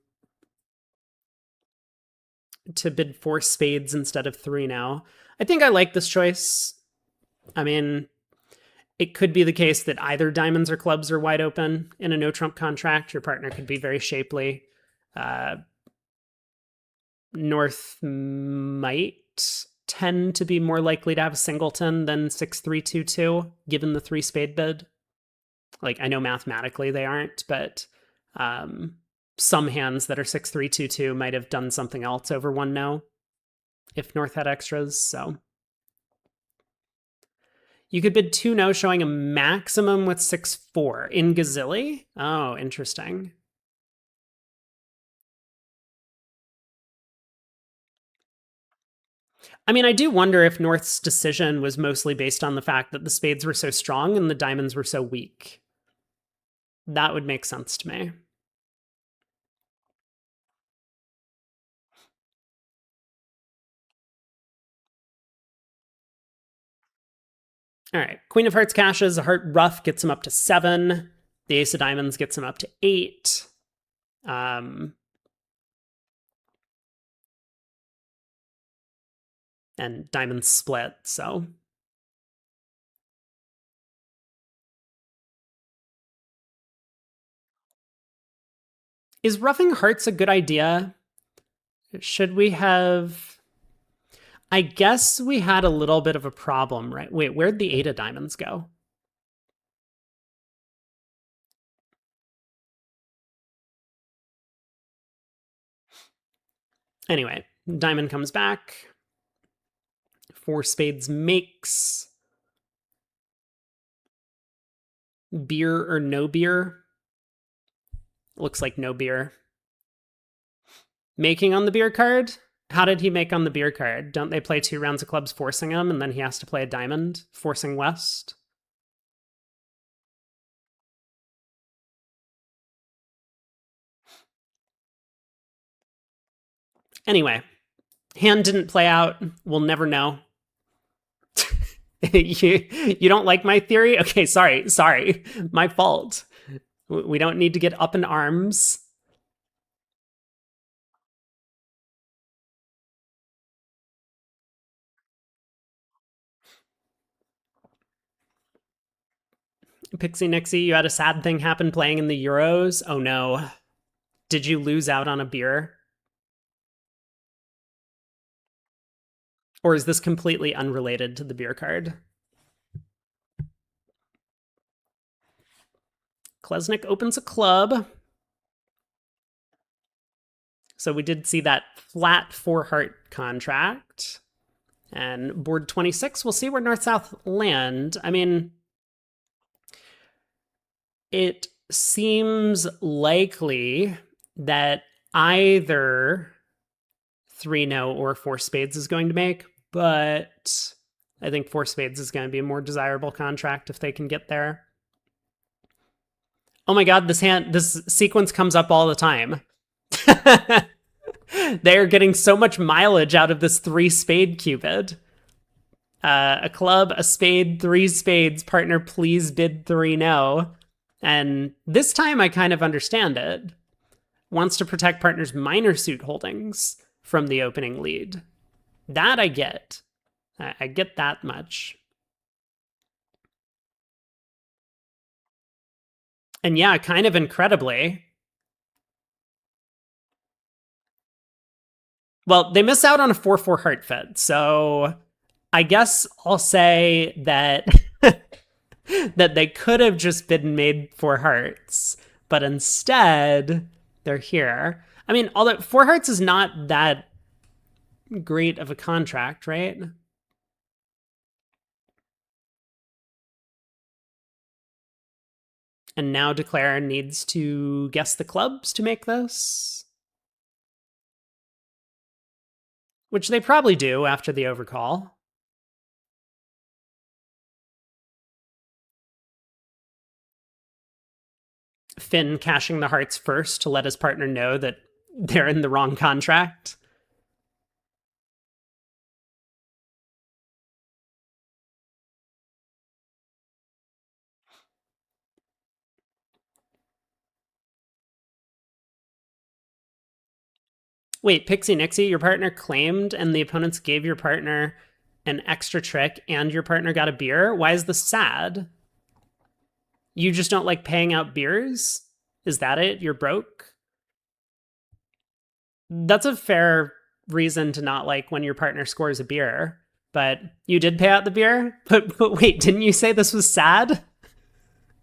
bid 4 spades instead of 3 now. I think I like this choice. I mean, it could be the case that either diamonds or clubs are wide open in a no-trump contract. Your partner could be very shapely. North might tend to be more likely to have a singleton than 6-3-2-2, given the 3 spade bid. Like, I know mathematically they aren't, but some hands that are 6-3-2-2 might have done something else over 1 no if North had extras, so. You could bid 2 no, showing a maximum with 6-4 in Gazilli. Oh, interesting. I mean, I do wonder if North's decision was mostly based on the fact that the spades were so strong and the diamonds were so weak. That would make sense to me. All right, Queen of Hearts cashes, a heart ruff gets him up to 7. The Ace of Diamonds gets him up to 8. And diamonds split, so. Is ruffing hearts a good idea? Should we have... I guess we had a little bit of a problem, right? Wait, where'd the 8 of diamonds go? Anyway, diamond comes back. Four spades makes. Beer or no beer? Looks like no beer. Making on the beer card? How did he make on the beer card? Don't they play 2 rounds of clubs forcing him, and then he has to play a diamond, forcing West? Anyway, hand didn't play out. We'll never know. You don't like my theory? Okay, sorry. My fault. We don't need to get up in arms. Pixie Nixie, you had a sad thing happen playing in the Euros. Oh no. Did you lose out on a beer? Or is this completely unrelated to the beer card? Klesnik opens a club. So we did see that flat 4-heart contract. And board 26, we'll see where North-South land. I mean, it seems likely that either 3-no or 4 spades is going to make, but I think 4 spades is going to be a more desirable contract if they can get there. Oh my god, this sequence comes up all the time. They are getting so much mileage out of this 3-spade cupid. A club, a spade, 3 spades, partner, please bid 3-no. And this time I kind of understand it. Wants to protect partner's minor suit holdings from the opening lead. That I get. I get that much. And yeah, kind of incredibly. Well, they miss out on a 4-4 heart fed, so I guess I'll say that that they could have just been made 4 hearts, but instead they're here. I mean, although 4 hearts is not that great of a contract, right? And now Declare needs to guess the clubs to make this, which they probably do after the overcall. Finn cashing the hearts first to let his partner know that they're in the wrong contract. Wait, Pixie Nixie, your partner claimed and the opponents gave your partner an extra trick and your partner got a beer? Why is this sad? You just don't like paying out beers? Is that it? You're broke? That's a fair reason to not like when your partner scores a beer. But you did pay out the beer? But wait, didn't you say this was sad?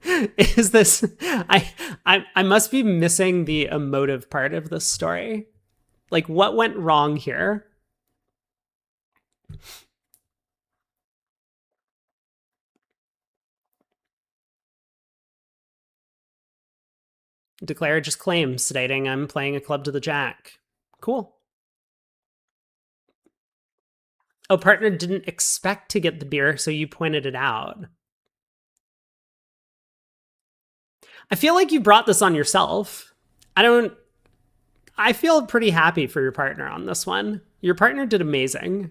Is this I must be missing the emotive part of this story. Like, what went wrong here? Declare just claims, stating I'm playing a club to the jack. Cool. Oh, partner didn't expect to get the beer, so you pointed it out. I feel like you brought this on yourself. I feel pretty happy for your partner on this one. Your partner did amazing.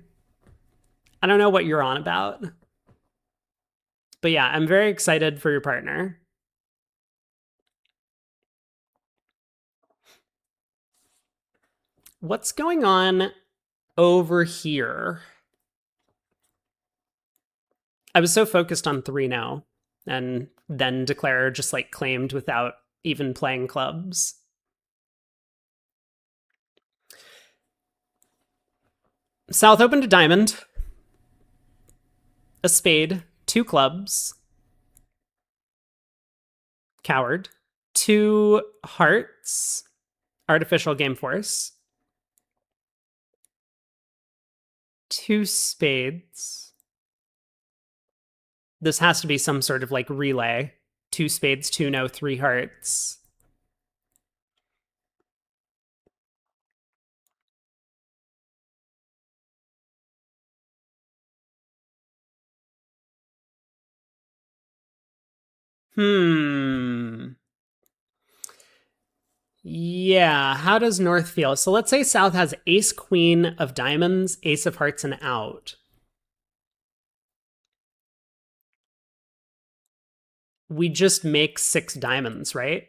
I don't know what you're on about. But yeah, I'm very excited for your partner. What's going on over here? I was so focused on 3-no, and then Declare just like claimed without even playing clubs. South opened a diamond, a spade, 2 clubs, coward, 2 hearts, artificial game force, two spades. This has to be some sort of like relay. Two spades, two no, three hearts. Yeah, how does North feel? So let's say South has ace queen of diamonds, ace of hearts, and out. We just make 6 diamonds, right?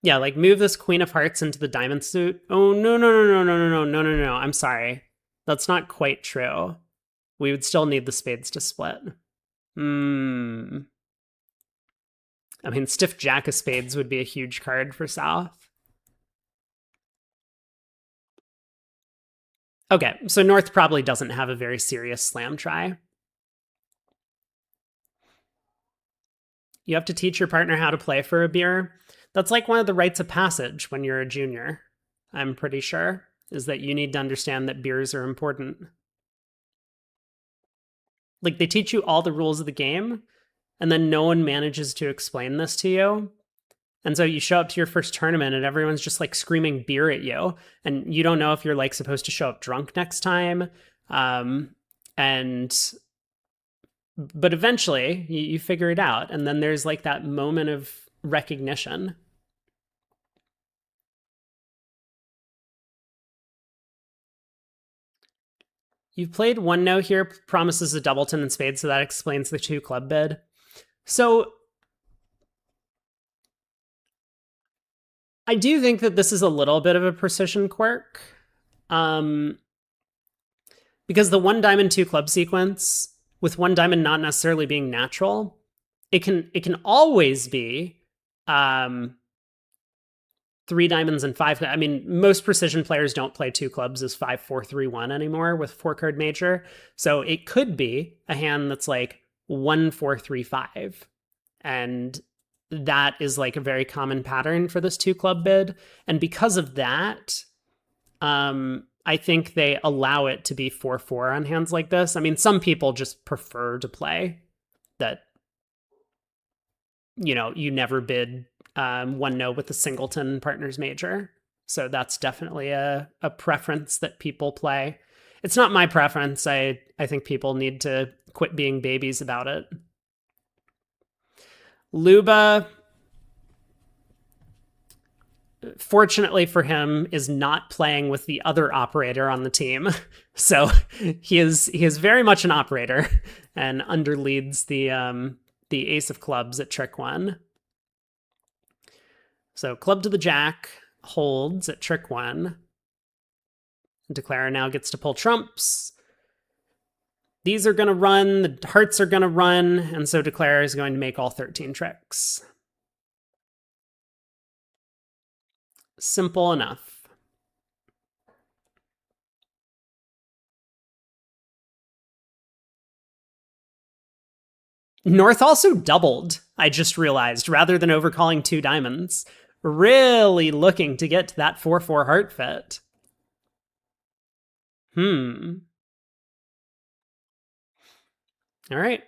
Yeah, like move this queen of hearts into the diamond suit. Oh, no, no, no, no, no, no, no, no, no, no. I'm sorry. That's not quite true. We would still need the spades to split. Hmm. I mean, stiff jack of spades would be a huge card for South. Okay, so North probably doesn't have a very serious slam try. You have to teach your partner how to play for a beer. That's like one of the rites of passage when you're a junior, I'm pretty sure, is that you need to understand that beers are important. Like they teach you all the rules of the game, and then no one manages to explain this to you. And so you show up to your first tournament and everyone's just like screaming beer at you. And you don't know if you're like supposed to show up drunk next time. And but eventually you figure it out. And then there's like that moment of recognition. You've played one no here, promises a doubleton and spades, so that explains the 2 club bid. So I do think that this is a little bit of a precision quirk. Because the 1 diamond 2 club sequence, with 1 diamond not necessarily being natural, it can always be 3 diamonds and 5. I mean, most precision players don't play 2 clubs as 5, 4, 3, 1 anymore with 4 card major. So it could be a hand that's like 1, 4, 3, 5. And that is like a very common pattern for this 2 club bid. And because of that, I think they allow it to be 4-4 on hands like this. I mean, some people just prefer to play that, you never bid 1 no with the singleton partners major. So that's definitely a preference that people play. It's not my preference. I think people need to quit being babies about it. Luba, fortunately for him, is not playing with the other operator on the team. So he is very much an operator and underleads the ace of clubs at trick 1. So club to the jack holds at trick 1. Declarer now gets to pull trumps. These are going to run, the hearts are going to run, and so Declarer is going to make all 13 tricks. Simple enough. North also doubled, I just realized, rather than overcalling 2 diamonds. Really looking to get to that 4-4 heart fit. All right,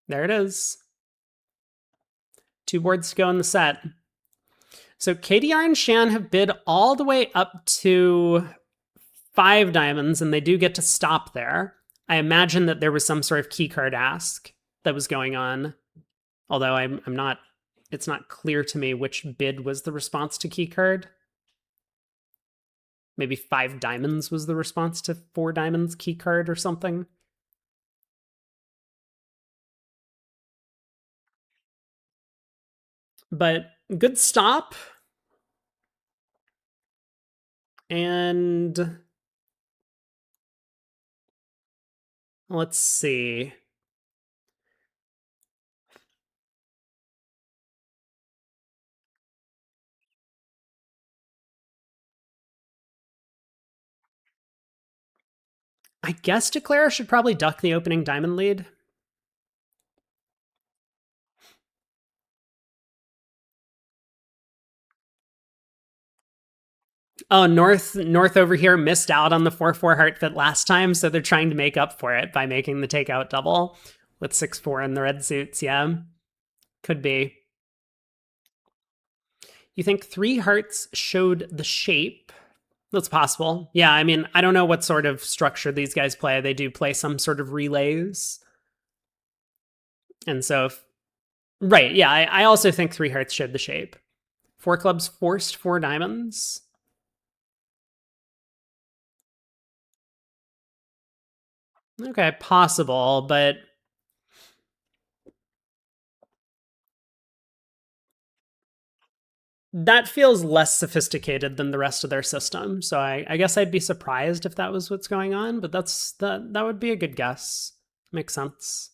there it is. 2 boards to go in the set. So KDR and Shan have bid all the way up to 5 diamonds, and they do get to stop there. I imagine that there was some sort of keycard ask that was going on, although it's not clear to me which bid was the response to keycard. Maybe 5 diamonds was the response to 4 diamonds keycard or something. But good stop. And let's see. I guess Declare should probably duck the opening diamond lead. Oh, North over here missed out on the 4-4 heart fit last time, so they're trying to make up for it by making the takeout double with 6-4 in the red suits. Yeah, could be. You think 3 hearts showed the shape? That's possible. Yeah, I mean, I don't know what sort of structure these guys play. They do play some sort of relays. And so, right, yeah, I also think 3 hearts showed the shape. 4 clubs forced 4 diamonds. Okay, possible, but that feels less sophisticated than the rest of their system. So I guess I'd be surprised if that was what's going on, but that would be a good guess. Makes sense.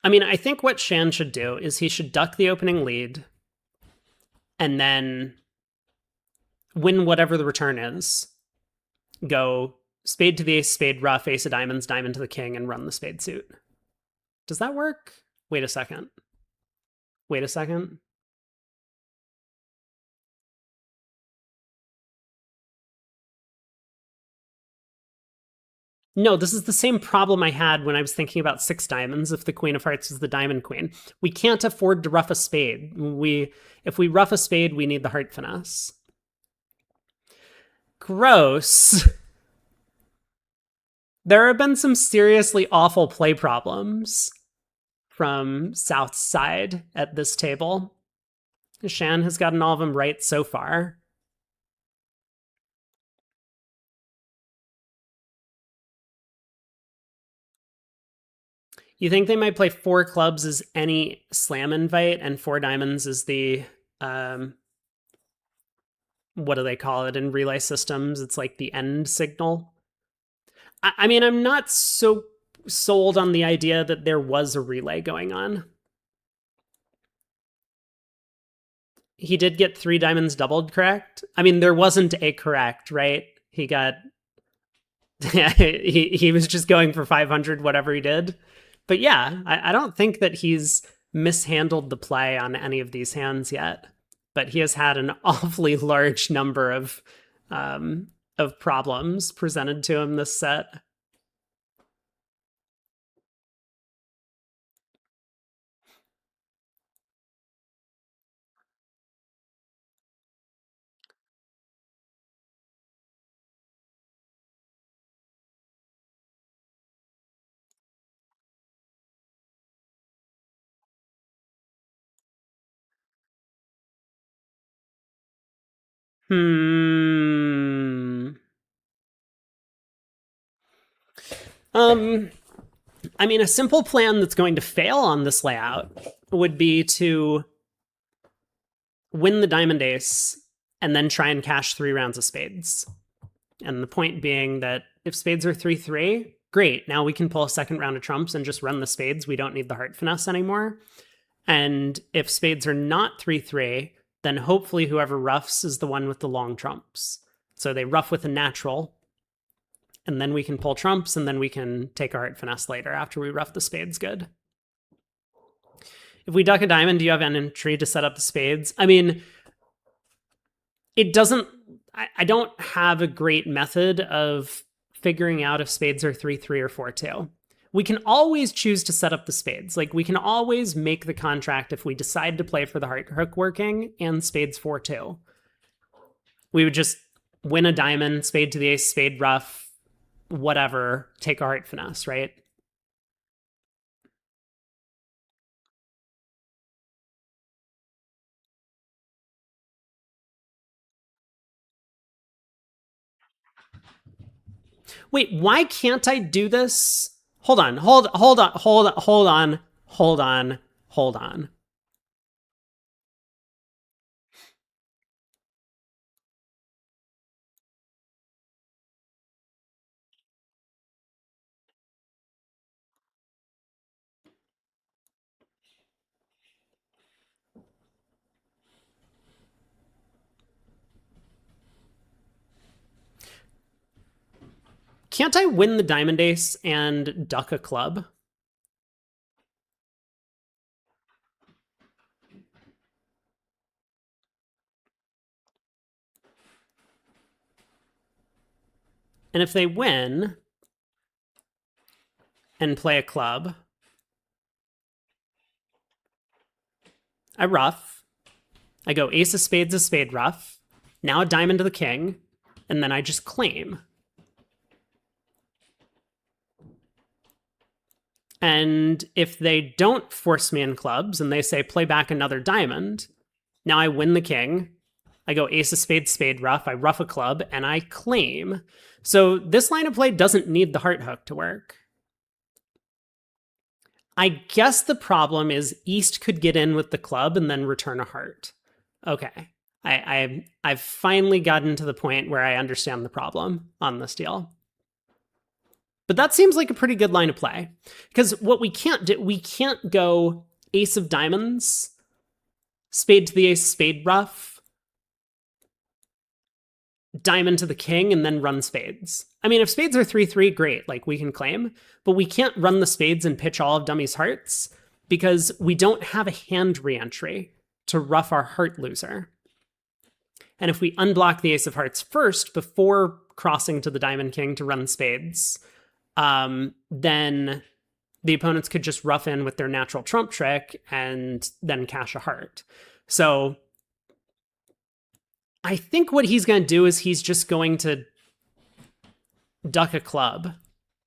I mean, I think what Shan should do is he should duck the opening lead and then win whatever the return is. Go spade to the ace, spade rough, ace of diamonds, diamond to the king, and run the spade suit. Does that work? Wait a second. Wait a second. No, this is the same problem I had when I was thinking about 6 diamonds if the queen of hearts is the diamond queen. We can't afford to rough a spade. If we rough a spade, we need the heart finesse. Gross. There have been some seriously awful play problems from South's side at this table. Shan has gotten all of them right so far. You think they might play 4 clubs as any slam invite and 4 diamonds as the what do they call it in relay systems? It's like the end signal. I mean, I'm not so sold on the idea that there was a relay going on. He did get 3 diamonds doubled, correct? I mean, there wasn't a correct, right? He got he was just going for 500 whatever he did. But yeah, I don't think that he's mishandled the play on any of these hands yet. But he has had an awfully large number of problems presented to him this set. Hmm. Um, I mean, a simple plan that's going to fail on this layout would be to win the diamond ace and then try and cash 3 rounds of spades. And the point being that if spades are 3-3, great. Now we can pull a second round of trumps and just run the spades. We don't need the heart finesse anymore. And if spades are not 3-3, then hopefully whoever roughs is the one with the long trumps. So they rough with a natural, and then we can pull trumps, and then we can take our heart finesse later after we rough the spades good. If we duck a diamond, do you have an entry to set up the spades? I mean, it doesn't. I don't have a great method of figuring out if spades are 3-3 or 4-2. We can always choose to set up the spades. Like, we can always make the contract if we decide to play for the heart hook working and spades 4-2. We would just win a diamond, spade to the ace, spade rough, whatever, take a heart finesse, right? Wait, why can't I do this? Hold on, hold on, hold on, hold on, hold on, hold on. Can't I win the diamond ace and duck a club? And if they win and play a club, I ruff. I go ace of spades, a spade ruff. Now a diamond to the king. And then I just claim. And if they don't force me in clubs and they say play back another diamond, now I win the king. I go ace of spades, spade ruff. I ruff a club and I claim. So this line of play doesn't need the heart hook to work. I guess the problem is East could get in with the club and then return a heart. Okay. I've finally gotten to the point where I understand the problem on this deal. But that seems like a pretty good line of play. Because what we can't do, we can't go ace of diamonds, spade to the ace, spade ruff, diamond to the king, and then run spades. I mean, if spades are 3-3, great, like we can claim, but we can't run the spades and pitch all of dummy's hearts because we don't have a hand reentry to ruff our heart loser. And if we unblock the ace of hearts first before crossing to the diamond king to run spades, then the opponents could just ruff in with their natural trump trick and then cash a heart. So I think what he's going to do is he's just going to duck a club.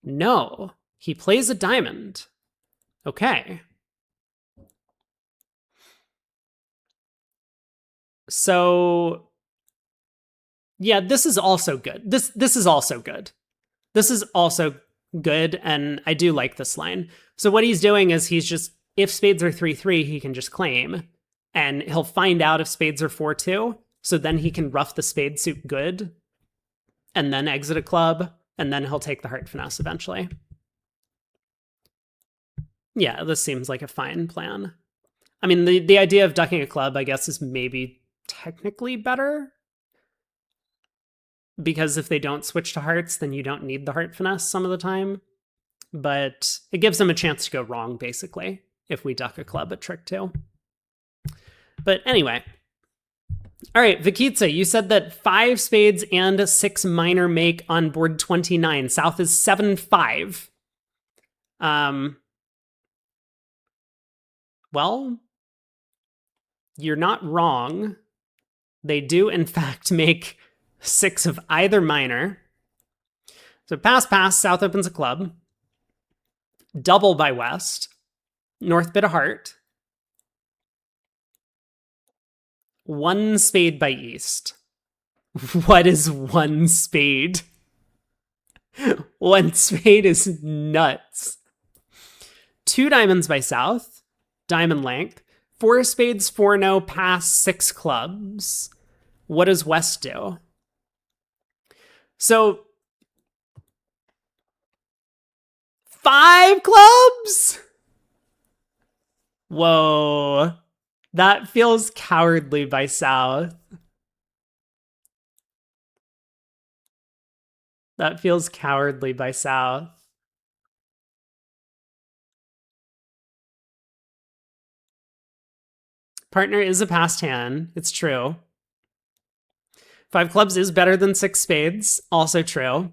No, he plays a diamond. Okay. So yeah, this is also good. This is also good. This is also good, and I do like this line. So what he's doing is he's just, if spades are 3-3, he can just claim, and he'll find out if spades are 4-2, so then he can ruff the spade suit good, and then exit a club, and then he'll take the heart finesse eventually. Yeah, this seems like a fine plan. I mean, the idea of ducking a club, I guess, is maybe technically better, because if they don't switch to hearts, then you don't need the heart finesse some of the time. But it gives them a chance to go wrong, basically, if we duck a club at trick 2. But anyway. All right, Vikitsa, you said that 5 spades and a 6 minor make on board 29. South is 7-5. Well, you're not wrong. They do, in fact, make 6 of either minor. So pass, South opens a club. Double by West. North bid a heart. 1 spade by East. What is 1 spade? 1 spade is nuts. 2 diamonds by South. Diamond length. 4 spades, 4-no, pass, 6 clubs. What does West do? So 5 clubs? Whoa. That feels cowardly by South. That feels cowardly by South. Partner is a passed hand. It's true. 5 clubs is better than 6 spades. Also true.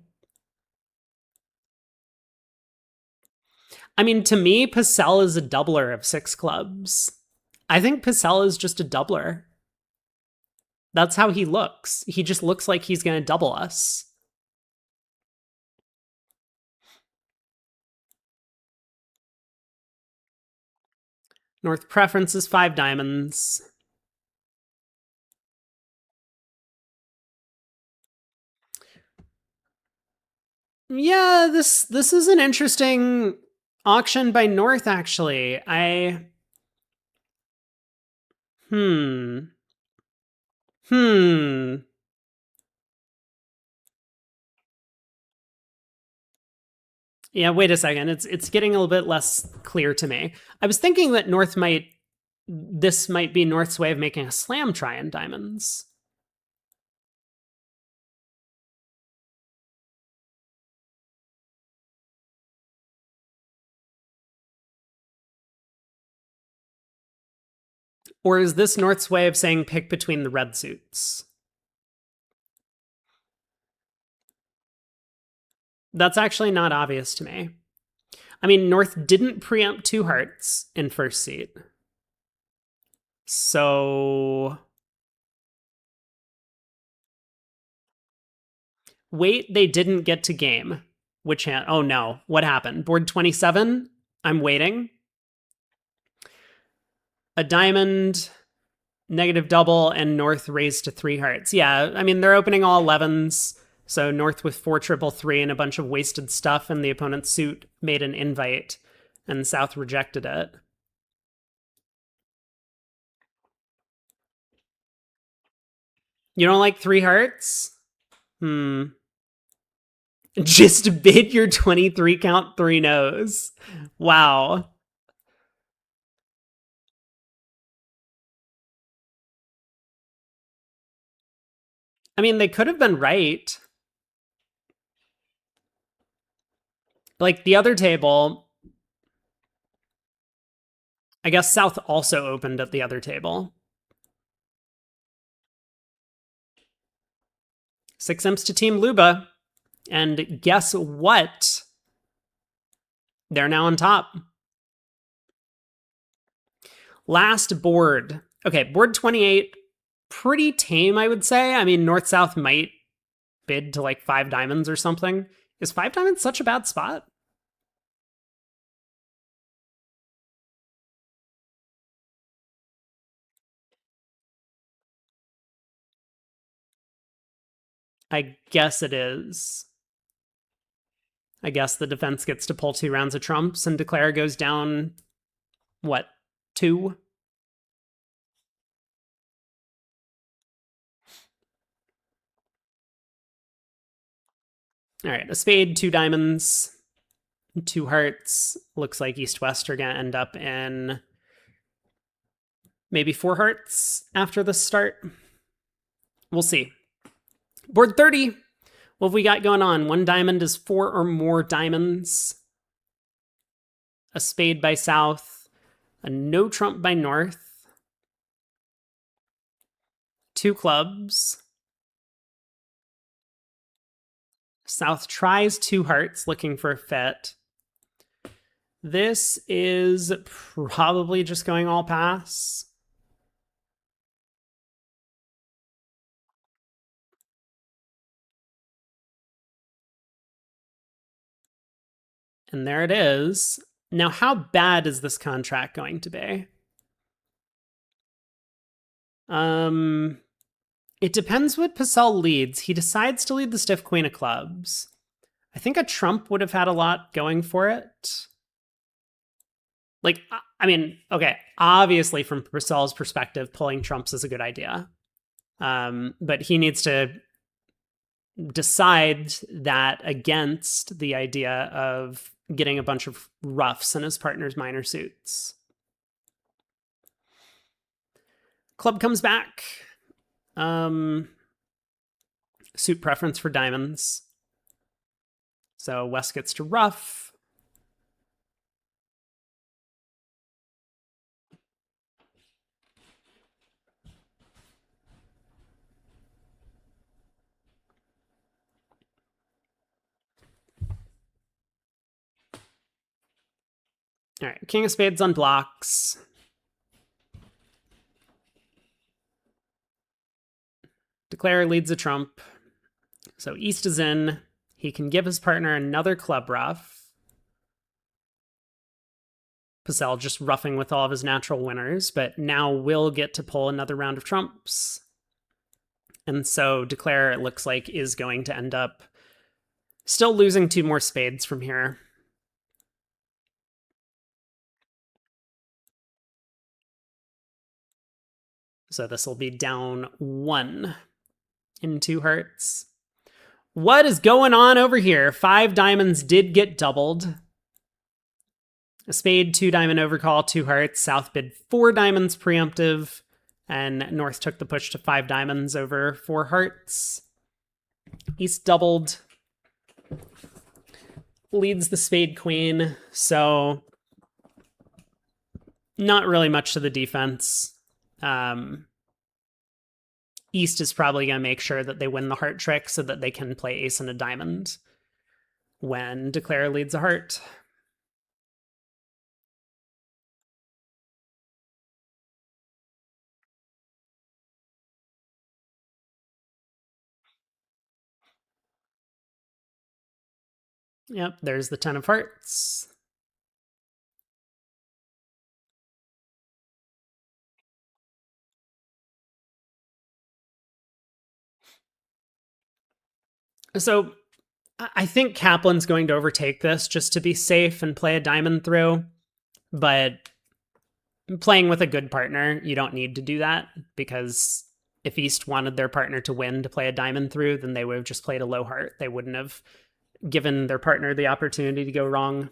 I mean, to me, Pacell is a doubler of 6 clubs. I think Pacell is just a doubler. That's how he looks. He just looks like he's going to double us. North preference is 5 diamonds. Yeah, this is an interesting auction by North, actually. Yeah, wait a second. It's getting a little bit less clear to me. I was thinking that this might be North's way of making a slam try in diamonds. Or is this North's way of saying pick between the red suits? That's actually not obvious to me. I mean, North didn't preempt two hearts in first seat. So wait, they didn't get to game. Which hand? Oh no. What happened? Board 27? I'm waiting. A diamond, negative double, and North raised to three hearts. Yeah, I mean, they're opening all 11s. So North with four triple three and a bunch of wasted stuff, and the opponent's suit made an invite, and South rejected it. You don't like three hearts? Just bid your 23 count three no's. Wow. I mean, they could have been right. Like the other table, I guess South also opened at the other table. Six imps to Team Luba. And guess what? They're now on top. Last board. Okay, board 28. Pretty tame, I would say. I mean, North-South might bid to like five diamonds or something. Is five diamonds such a bad spot? I guess it is. I guess the defense gets to pull two rounds of trumps and Declare goes down, what, two? All right, a spade, two diamonds, two hearts. Looks like East-West are going to end up in maybe four hearts after the start. We'll see. Board 30. What have we got going on? One diamond is four or more diamonds. A spade by South. A no trump by North. Two clubs. South tries two hearts, looking for a fit. This is probably just going all pass. And there it is. Now, how bad is this contract going to be? It depends what Purcell leads. He decides to lead the stiff queen of clubs. I think a trump would have had a lot going for it. Like, I mean, okay, obviously from Purcell's perspective, pulling trumps is a good idea. But he needs to decide that against the idea of getting a bunch of roughs in his partner's minor suits. Club comes back. Suit preference for diamonds. So West gets to rough. All right, King of Spades unblocks. Declare leads a trump. So East is in. He can give his partner another club rough. Purcell just roughing with all of his natural winners, but now will get to pull another round of trumps. And so Declare, it looks like, is going to end up still losing two more spades from here. So this will be down one in two hearts. What is going on over here? Five diamonds did get doubled. A spade, two diamond overcall, two hearts. South bid four diamonds preemptive, and North took the push to five diamonds over four hearts. East doubled. Leads the spade queen, so not really much to the defense. East is probably going to make sure that they win the heart trick so that they can play ace and a diamond when declare leads a heart. Yep, there's the 10 of hearts. So I think Kaplan's going to overtake this just to be safe and play a diamond through. But playing with a good partner, you don't need to do that, because if East wanted their partner to win to play a diamond through, then they would have just played a low heart. They wouldn't have given their partner the opportunity to go wrong.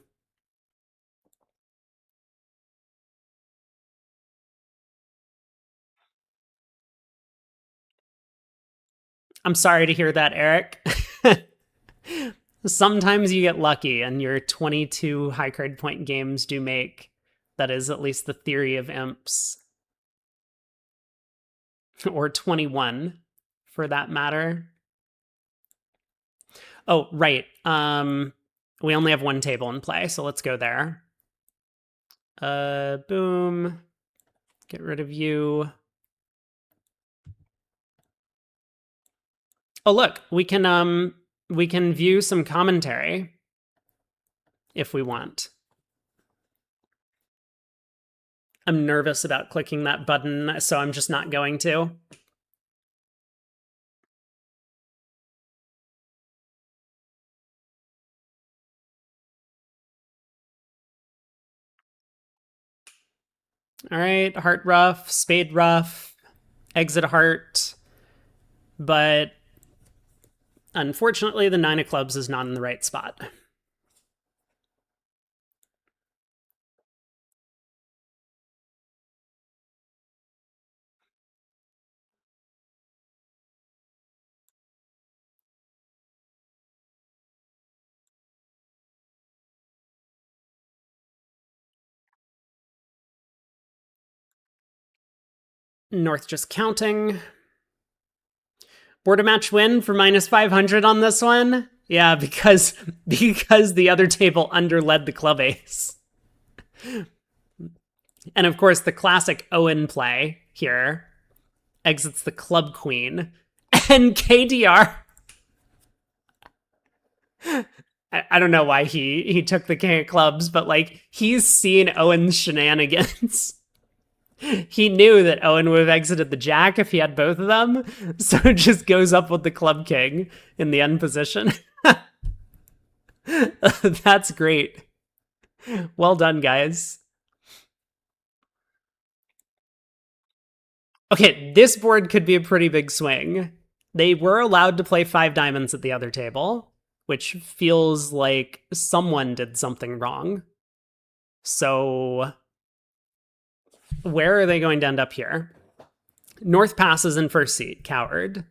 I'm sorry to hear that, Eric. Sometimes you get lucky, and your 22 high card point games do make. That is at least the theory of imps. Or 21, for that matter. Oh, right. We only have one table in play, so let's go there. Boom. Get rid of you. Oh, look, we can view some commentary if we want. I'm nervous about clicking that button, so I'm just not going to. All right, heart rough, spade rough, exit heart. But unfortunately, the 9 of clubs is not in the right spot. North just counting. Border match win for minus 500 on this one. Yeah, because the other table underled the club ace. And of course, the classic Owen play here exits the club queen. And KDR, I don't know why he took the king of clubs, but like, he's seen Owen's shenanigans. He knew that Owen would have exited the jack if he had both of them, so it just goes up with the club king in the end position. That's great. Well done, guys. Okay, this board could be a pretty big swing. They were allowed to play 5 diamonds at the other table, which feels like someone did something wrong. So where are they going to end up here? North passes in first seat, coward.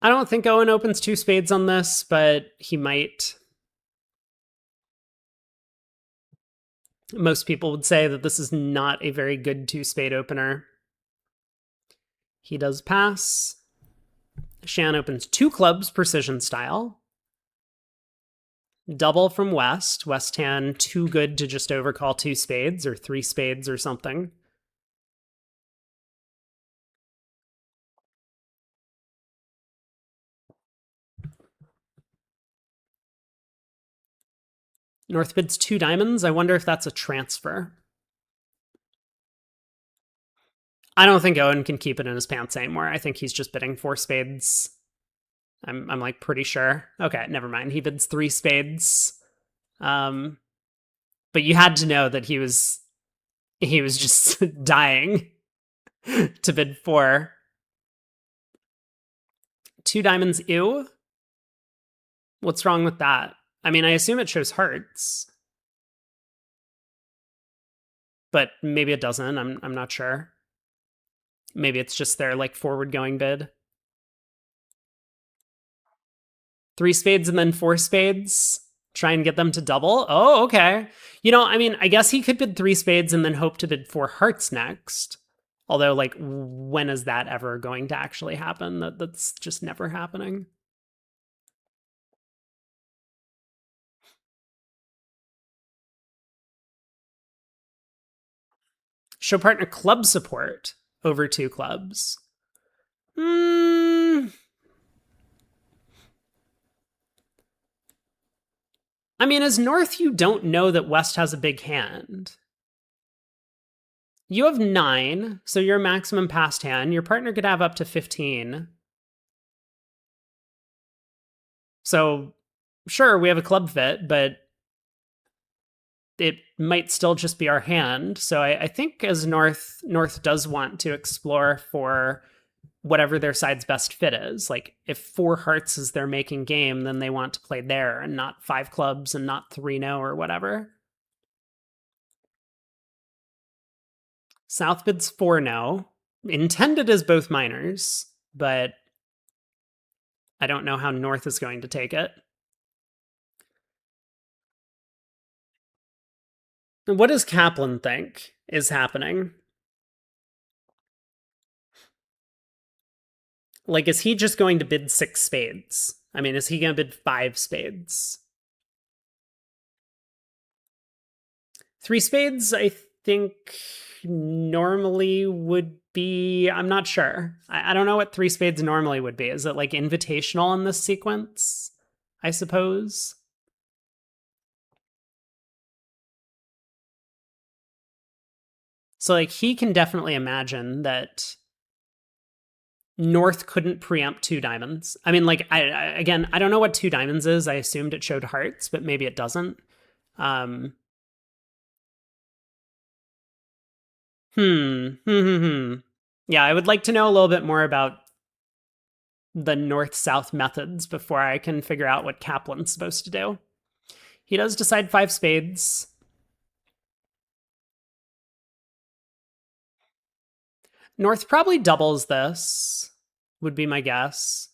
I don't think Owen opens 2 spades on this, but he might. Most people would say that this is not a very good 2-spade opener. He does pass. Shan opens 2 clubs, precision style. Double from West. West hand too good to just overcall 2 spades or 3 spades or something. North bids 2 diamonds. I wonder if that's a transfer. I don't think Owen can keep it in his pants anymore. I think he's just bidding 4 spades. I'm like pretty sure. Okay, never mind. He bids 3 spades. But you had to know that he was just dying to bid 4. 2 diamonds, ew. What's wrong with that? I mean, I assume it shows hearts. But maybe it doesn't. I'm not sure. Maybe it's just their like forward going bid. 3 spades and then 4 spades. Try and get them to double. Oh, okay. You know, I mean, I guess he could bid 3 spades and then hope to bid 4 hearts next. Although, like, when is that ever going to actually happen? That's just never happening. Show partner club support over two clubs. Hmm. I mean, as North, you don't know that West has a big hand. You have 9, so your maximum passed hand. Your partner could have up to 15. So, sure, we have a club fit, but it might still just be our hand. So I think as North does want to explore for whatever their side's best fit is. Like if 4 hearts is their making game, then they want to play there and not 5 clubs and not 3-no or whatever. South bids 4-no. Intended as both minors, but I don't know how North is going to take it. What does Kaplan think is happening? Like, is he just going to bid 6 spades? I mean, is he going to bid 5 spades? 3 spades, I think, normally would be. I'm not sure. I don't know what 3 spades normally would be. Is it like invitational in this sequence? I suppose. So, like, he can definitely imagine that North couldn't preempt 2 diamonds. I mean, like, again, I don't know what 2 diamonds is. I assumed it showed hearts, but maybe it doesn't. Um, Yeah, I would like to know a little bit more about the north-south methods before I can figure out what Kaplan's supposed to do. He does decide 5 spades. North probably doubles this, would be my guess.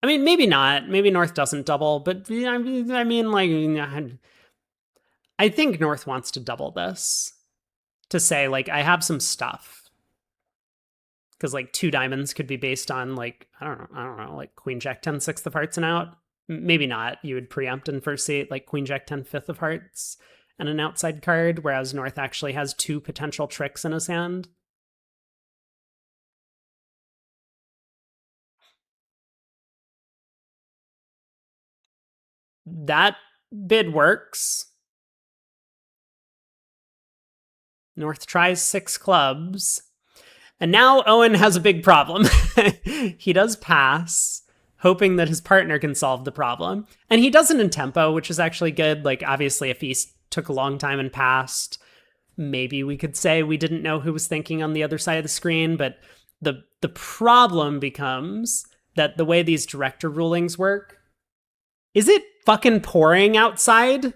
I mean, maybe not. Maybe North doesn't double, but I mean, like, I think North wants to double this to say, like, I have some stuff. Because, like, 2 diamonds could be based on, like, I don't know, like Queen Jack 10 sixth of hearts and out. Maybe not. You would preempt in first seat, like Queen Jack 10 fifth of hearts and an outside card, whereas North actually has 2 potential tricks in his hand. That bid works. North tries 6 clubs. And now Owen has a big problem. He does pass, hoping that his partner can solve the problem. And he does it in tempo, which is actually good. Like, obviously, if he took a long time and passed, maybe we could say we didn't know who was thinking on the other side of the screen. But the problem becomes that the way these director rulings work, is it fucking pouring outside?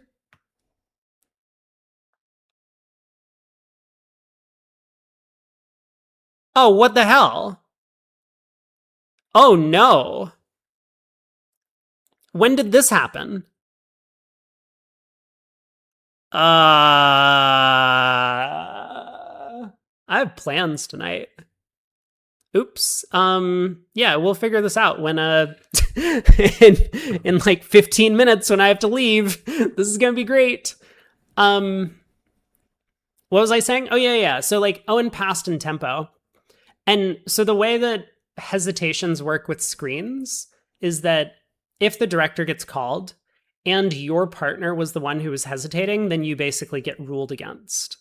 Oh, what the hell? Oh no. When did this happen? I have plans tonight. Oops. Yeah, we'll figure this out when in, in like 15 minutes when I have to leave. This is gonna be great. Um, what was I saying? Oh yeah. So like Owen passed in tempo. And so the way that hesitations work with screens is that if the director gets called and your partner was the one who was hesitating, then you basically get ruled against.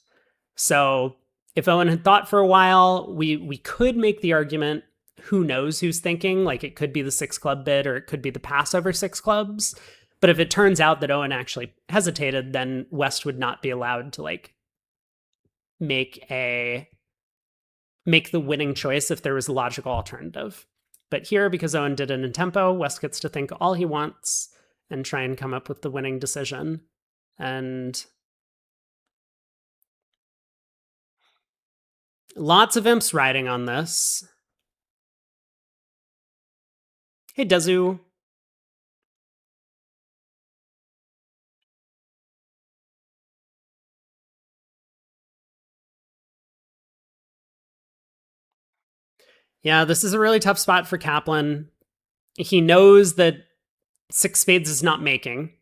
So if Owen had thought for a while, we could make the argument, who knows who's thinking? Like it could be the 6 club bid or it could be the pass over 6 clubs. But if it turns out that Owen actually hesitated, then West would not be allowed to like make the winning choice if there was a logical alternative. But here, because Owen did it in tempo, West gets to think all he wants and try and come up with the winning decision. And lots of imps riding on this. Hey, Dezu. Yeah, this is a really tough spot for Kaplan. He knows that six spades is not making.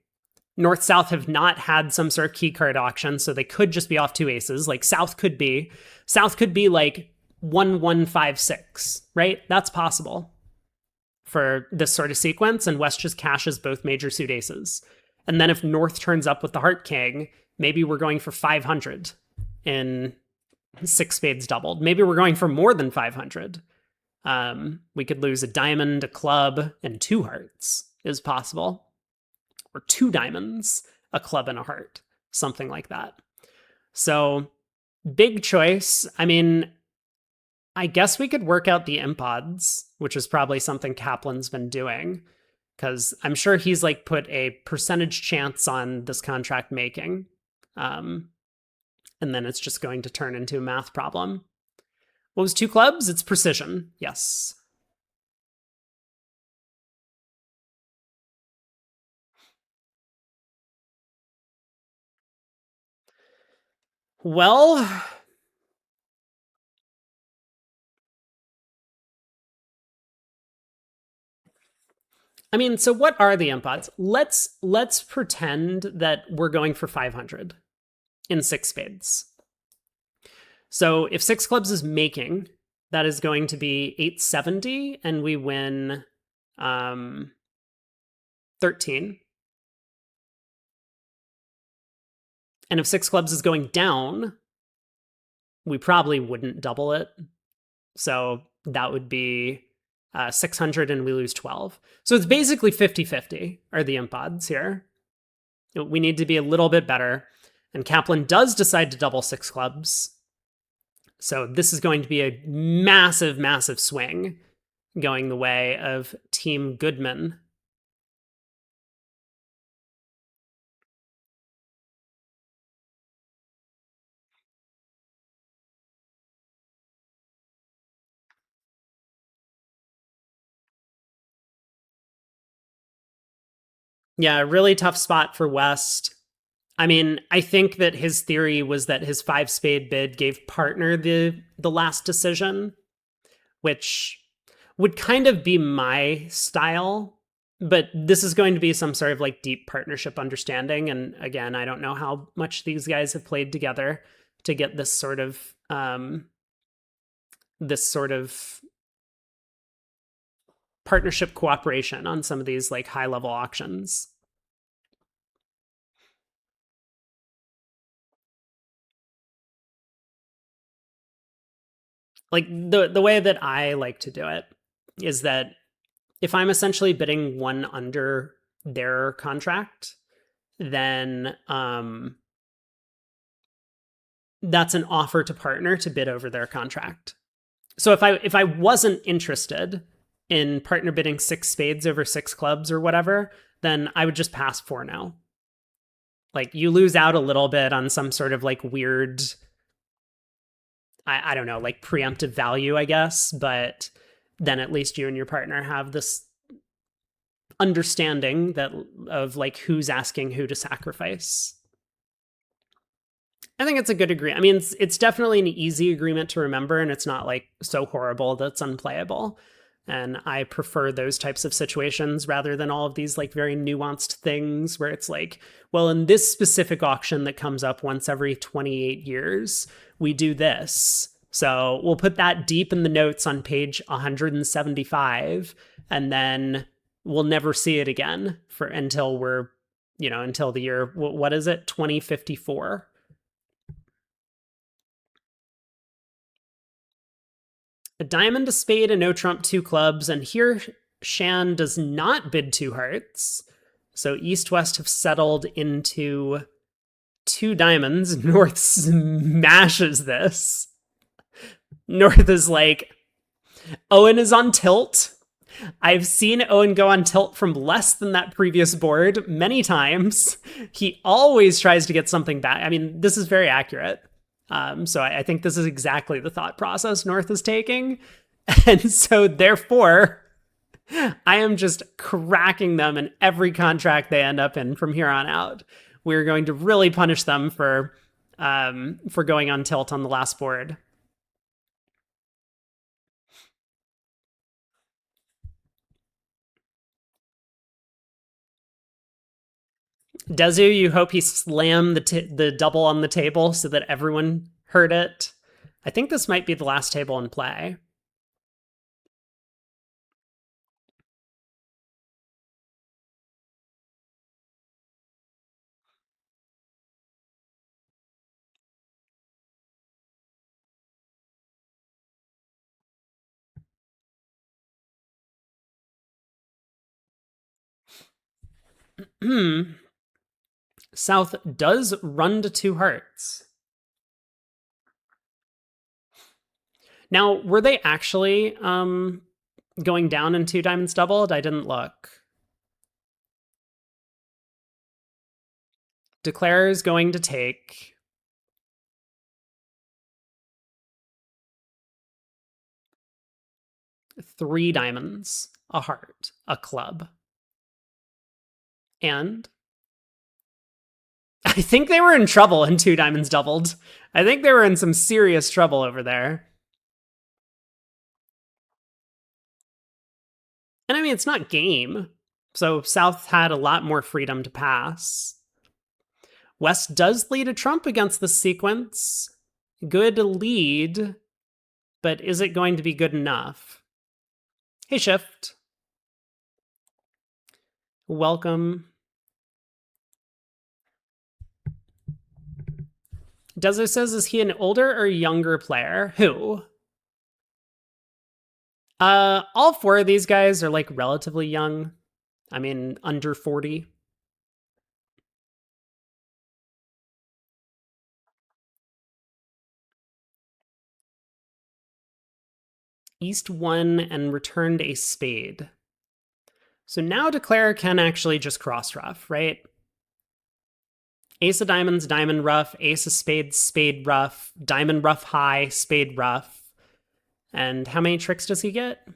North South have not had some sort of key card auction, so they could just be off two aces. Like South could be like 1-1-5-6, right? That's possible for this sort of sequence, and West just cashes both major suit aces. And then if North turns up with the Heart King, maybe we're going for 500 in six spades doubled. Maybe we're going for more than 500. We could lose a diamond, a club, and two hearts is possible. Or two diamonds, a club, and a heart. Something like that. So, big choice. I mean, I guess we could work out the imp odds, which is probably something Kaplan's been doing. Because I'm sure he's like put a percentage chance on this contract making. And then it's just going to turn into a math problem. What was two clubs? It's precision. Yes. Well, I mean, so what are the imp odds? Let's pretend that we're going for 500 in six spades. So if six clubs is making, that is going to be 870, and we win 13. And if six clubs is going down, we probably wouldn't double it. So that would be 600 and we lose 12. So it's basically 50-50 are the imp odds here. We need to be a little bit better. And Kaplan does decide to double six clubs. So this is going to be a massive, massive swing going the way of Team Goodman. Yeah, really tough spot for West. I mean, I think that his theory was that his five spade bid gave partner the last decision, which would kind of be my style. But this is going to be some sort of like deep partnership understanding. And again, I don't know how much these guys have played together to get this sort of partnership cooperation on some of these like high level auctions. Like the way that I like to do it is that if I'm essentially bidding one under their contract, then that's an offer to partner to bid over their contract. So if I wasn't interested in partner bidding six spades over six clubs or whatever, then I would just pass 4-0. Like you lose out a little bit on some sort of like weird, I don't know, like preemptive value, I guess, but then at least you and your partner have this understanding that of like who's asking who to sacrifice. I think it's a good agreement. I mean, it's definitely an easy agreement to remember, and it's not like so horrible that it's unplayable. And I prefer those types of situations rather than all of these like very nuanced things where it's like, well, in this specific auction that comes up once every 28 years, we do this. So we'll put that deep in the notes on page 175, and then we'll never see it again for until we're, until the year, what is it, 2054. A diamond, a spade, a no trump, two clubs, and here Shan does not bid two hearts. So East West have settled into two diamonds. North smashes this. North is like, Owen is on tilt. I've seen Owen go on tilt from less than that previous board many times. He always tries to get something back. I mean, this is very accurate. So I think this is exactly the thought process North is taking. And so therefore, I am just cracking them in every contract they end up in from here on out. We're going to really punish them for going on tilt on the last board. Dezu, you hope he slammed the double on the table so that everyone heard it. I think this might be the last table in play. South does run to 2 hearts. Now, were they actually going down in 2 diamonds doubled? I didn't look. Declare is going to take 3 diamonds, a heart, a club. And I think they were in trouble in 2 diamonds doubled. I think they were in some serious trouble over there. And I mean, it's not game. So South had a lot more freedom to pass. West does lead a trump against this sequence. Good lead, but is it going to be good enough? Hey, Shift. Welcome. Dezo says, is he an older or younger player? Who? All 4 of these guys are like relatively young. I mean, under 40. East won and returned a spade. So now Declare can actually just cross ruff, right? Ace of diamonds, diamond ruff, ace of spades, spade ruff, diamond ruff high, spade ruff. And how many tricks does he get?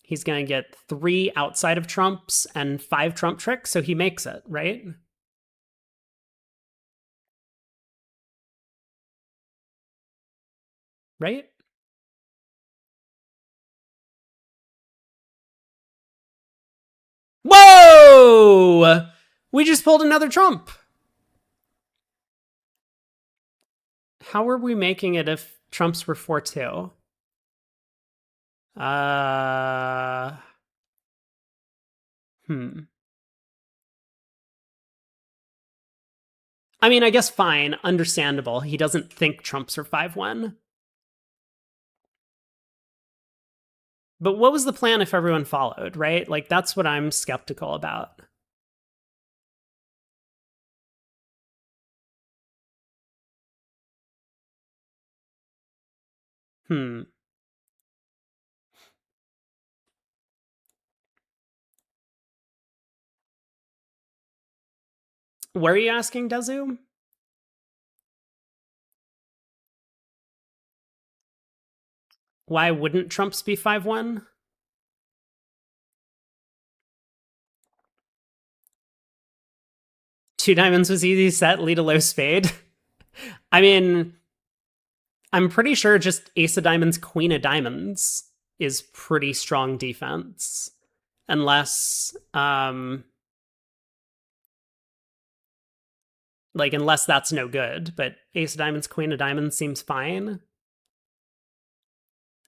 He's going to get 3 outside of trumps and 5 trump tricks, so he makes it, right? Right? Whoa! We just pulled another trump. How were we making it if trumps were 4-2? I mean, I guess fine, understandable. He doesn't think trumps are 5-1. But what was the plan if everyone followed, right? Like, that's what I'm skeptical about. What are you asking, Dezu? Why wouldn't trumps be 5-1? Two diamonds was easy set, lead a low spade. I mean, I'm pretty sure just ace of diamonds, queen of diamonds is pretty strong defense. Unless, unless that's no good. But ace of diamonds, queen of diamonds seems fine.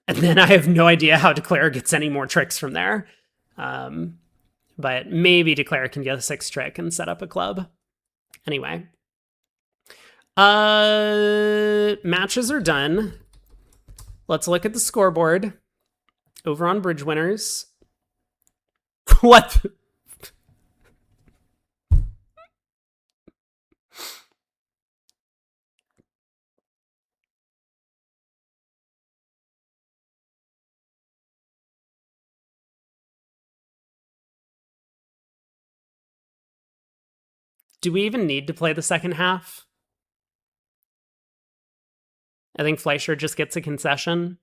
And then I have no idea how Declare gets any more tricks from there. But maybe Declare can get a 6 trick and set up a club. Anyway. Matches are done. Let's look at the scoreboard. Over on Bridge Winners. What? Do we even need to play the second half? I think Fleischer just gets a concession.